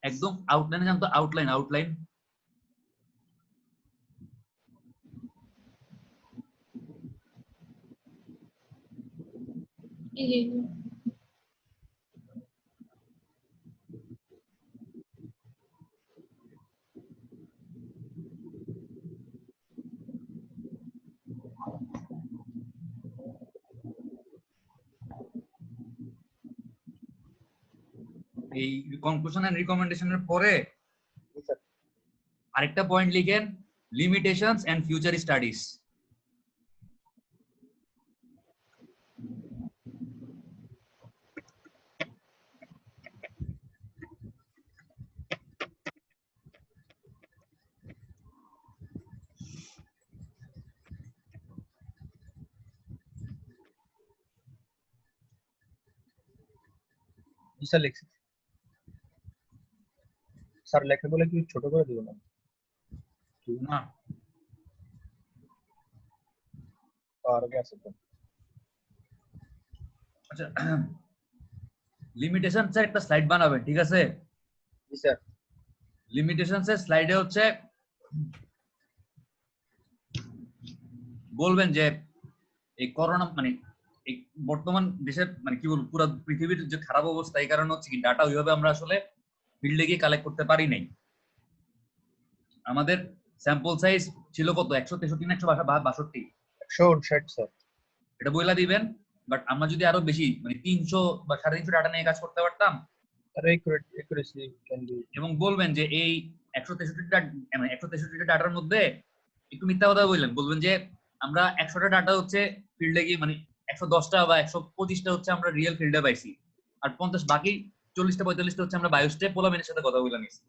একদম আউটলাইনে যান তো, আউটলাইন আউটলাইন এই যে এই কনক্লুশন এন্ড রিকমেন্ডেশনের পরে জি স্যার আরেকটা পয়েন্ট লিখেন, লিমিটেশনস এন্ড ফিউচার স্টাডিজ। জি স্যার লিখছি স্যার। লেখাগুলো কি ছোট করে দিব না? না আর আগে আছে তো। আচ্ছা লিমিটেশনস এর একটা স্লাইড বানাবেন, ঠিক আছে? জি স্যার লিমিটেশনস এর স্লাইডে হচ্ছে বলবেন যে এই করোনা মানে এই বর্তমান দেশের মানে কি বলবো পুরো পৃথিবীর যে খারাপ অবস্থা, এই কারণে হচ্ছে কি ডাটা ওইভাবে আমরা আসলে ফিল্ডে গিয়ে কালেক্ট করতে পারি নাই। আমাদের স্যাম্পল সাইজ ছিল কত, 163 না 162? 159 স্যার। এটা বইলা দিবেন। বাট আমরা যদি আরো বেশি মানে 300 বা 350 ডাটা নিয়ে কাজ করতে পারতাম, আর একুরেসি ক্যান বি। এবং বলবেন যে এই 163টা মানে 163টা ডাটার মধ্যে একটু মিথ্যা কথা বলবেন যে আমরা 100টা ডাটা হচ্ছে ফিল্ডে গিয়ে মানে 110টা বা 125টা হচ্ছে আমরা রিয়েল ফিল্ডে পাইছি, আর 50 বাকি 40টা-45টা হচ্ছে আমরা বায়োস্টে পোলামেনের সাথে কথা বলে নিছি।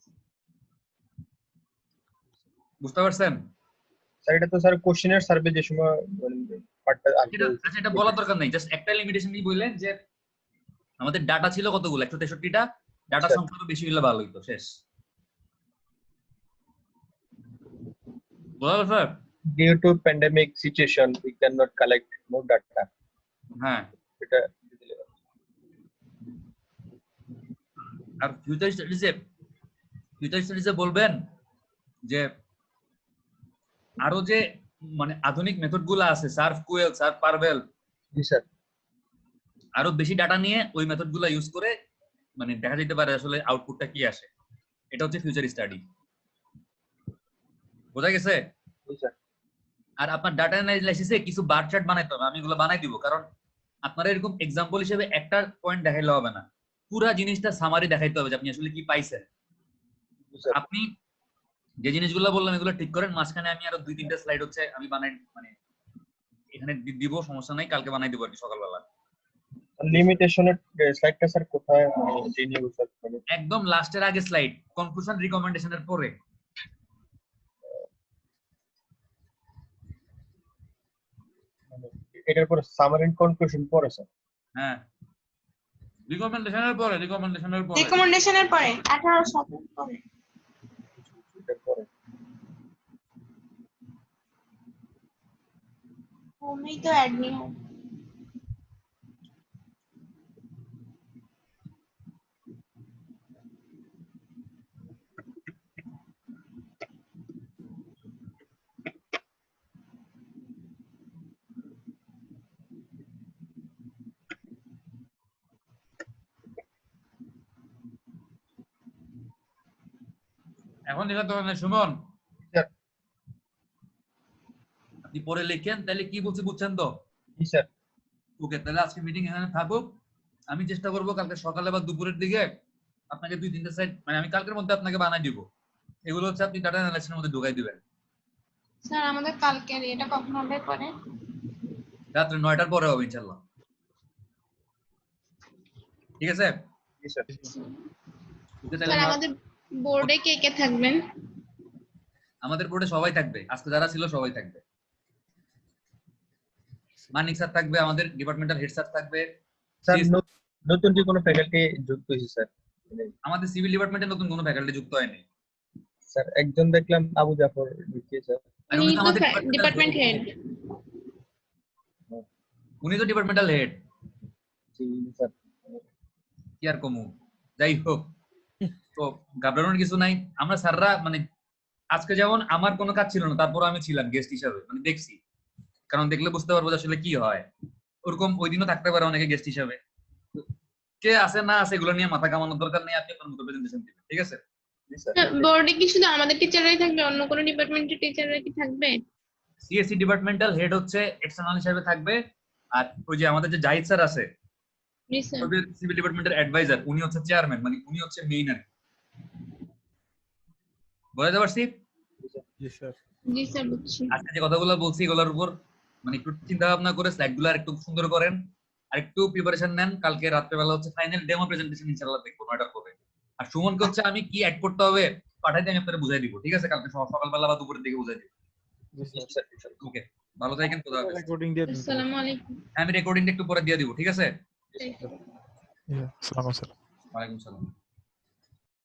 বুঝতে পারছেন? স্যার এটা তো স্যার কোশ্চেনের সার্ভে যে সময় পার্টটা আসবে। আচ্ছা এটা বলার দরকার নাই, জাস্ট একটা লিমিটেশনই বললেন যে আমাদের ডাটা ছিল কতগুলো, 163টা। ডাটা সংখ্যা বেশি হলে ভালো হইতো, শেষ। বুঝা sir? Due to pandemic situation, we cannot collect more data. হ্যাঁ, এটা আর ফিউচার স্টাডিজে বলবেন যে আরো যে মানে আধুনিক মেথড গুলো আছে, সার্ফ কুয়েল, সার্ফ পারভেল, জি স্যার আরো বেশি ডাটা নিয়ে ওই মেথড গুলো ইউজ করে মানে দেখা যেতে পারে আসলে আউটপুটটা কি আসে। এটা হচ্ছে ফিউচার স্টাডি। বোঝা গেছে? জি স্যার আর আপনার ডাটা অ্যানালাইসিসে কিছু বার চার্ট বানাইতে হবে, আমি এগুলো বানাই দিব, কারণ আপনারা এরকম এক্সাম্পল হিসেবে একটা পয়েন্ট দেখাইলে হবে না, পুরা জিনিসটা সামারি দেখাইতে হবে যে আপনি আসলে কি পাইছেন। স্যার আপনি যে জিনিসগুলো বললাম এগুলো ঠিক করেন, মাঝখানে আমি আরো 2-3টা স্লাইড হচ্ছে আমি বানাই, মানে এখানে দিব, সমস্যা নাই, কালকে বানাই দিব আর কি সকালবেলা। লিমিটেশনের স্লাইডটা স্যার কোথায় জেনে নেব স্যার? মানে একদম লাস্টের আগে স্লাইড, কনক্লুশন রিকমেন্ডেশনের পরে। এটার পরে সামারি এন্ড কনক্লুশন পরে স্যার। হ্যাঁ, রিকমেন্ডেশনের পরে, রিকমেন্ডেশনের পরে। রেকমেন্ডেশনের পরে 18-17 পরে। এটার পরে होम ही तो ऐड नहीं हो। এখন দেখা তো না সুমন, স্যার। আপনি পরে লিখেন, তাহলে কি বলছি বুঝছেন তো? জি স্যার। ওকে, তাহলে আজকে মিটিং এখানে থাকুক। আমি চেষ্টা করবো কালকে সকালে বা দুপুরের দিকে আপনাকে 2-3টা সাইড, মানে আমি কালকের মধ্যে আপনাকে বানাই দিব। এগুলো হচ্ছে আপনি ডাটা অ্যানালাইসিসের মধ্যে ঢুকাই দিবেন। স্যার আমাদের কালকে এটা কখন হবে পরে? রাত্রে 9টার পরে হবে ইনশাআল্লাহ। ঠিক আছে? জি স্যার। ওকে, স্যার তাহলে আমাদের বোর্ডে কে কে থাকবেন? আমাদের বোর্ডে সবাই থাকবে, আজকে যারা ছিল সবাই থাকবে। মানিক স্যার থাকবে, আমাদের ডিপার্টমেন্টাল হেড স্যার থাকবে। স্যার নতুন কি কোনো ফ্যাকাল্টি যুক্ত হয়েছে স্যার? আমাদের সিভিল ডিপার্টমেন্টে নতুন কোনো ফ্যাকাল্টি যুক্ত হয়নি স্যার একজন দেখলাম আবু জাফর ঢুকিয়েছে স্যার। আর উনি তো আমাদের ডিপার্টমেন্ট হেড। উনি তো ডিপার্টমেন্টাল হেড। জি স্যার। কি আর কমু, যাই হোক, তো ঘাবড়ানোর কিছু নাই। আমরা স্যাররা মানে আজকে যেমন আমার কোনো কাজ ছিল না, তারপর আমি ছিলাম গেস্ট হিসাবে, মানে দেখছি, কারণ দেখলে বুঝতে পারবো যে আসলে কি হয়। ওরকম ওই দিনও থাকতে পারে অনেকে গেস্ট হিসাবে। কে আছে না আছে এগুলো নিয়ে মাথা কামানোর দরকার নেই, আপনি আপনার মতো প্রেজেন্টেশন দিবেন, ঠিক আছে? জি স্যার। বোর্ডে কি শুধু আমাদের টিচাররাই থাকবে, অন্য কোনো ডিপার্টমেন্টের টিচাররা কি থাকবে? সিএসসি ডিপার্টমেন্টাল হেড হচ্ছে এক্সটার্নাল হিসেবে থাকবে, আর ওই যে আমাদের যে জাহিদ স্যার আছে জি স্যার। ওই সিভিল ডিপার্টমেন্টের অ্যাডভাইজার, উনি হচ্ছে চেয়ারম্যান, মানে উনি হচ্ছে মেইন। আর বুঝতে পারছি? জি স্যার। জি স্যার বুঝছি। আজকে যে কথাগুলো বলছি এগুলোর উপর মানে একটু চিন্তা ভাবনা করে স্লাইডগুলো একটু সুন্দর করেন, আর একটু প্রিপারেশন নেন। কালকে রাত্রেবেলা হচ্ছে ফাইনাল ডেমো প্রেজেন্টেশন ইনশাআল্লাহ দেখবো 9টার পরে। আর সুমনকে হচ্ছে আমি কি অ্যাড করতে হবে পাঠাইতে আমি আপনাদের বুঝাই দিব, ঠিক আছে? কালকে সকালবেলা বা দুপুরের দিকে বুঝাই দিব। জি স্যার। ওকে, ভালো থাকেন, খোদা হাফেজ। রেকর্ডিং দিয়ে দিন। আসসালামু আলাইকুম। আমি রেকর্ডিংটা একটু পরে দিয়ে দিব, ঠিক আছে? আসসালামু আলাইকুম। ওয়ালাইকুম সালাম।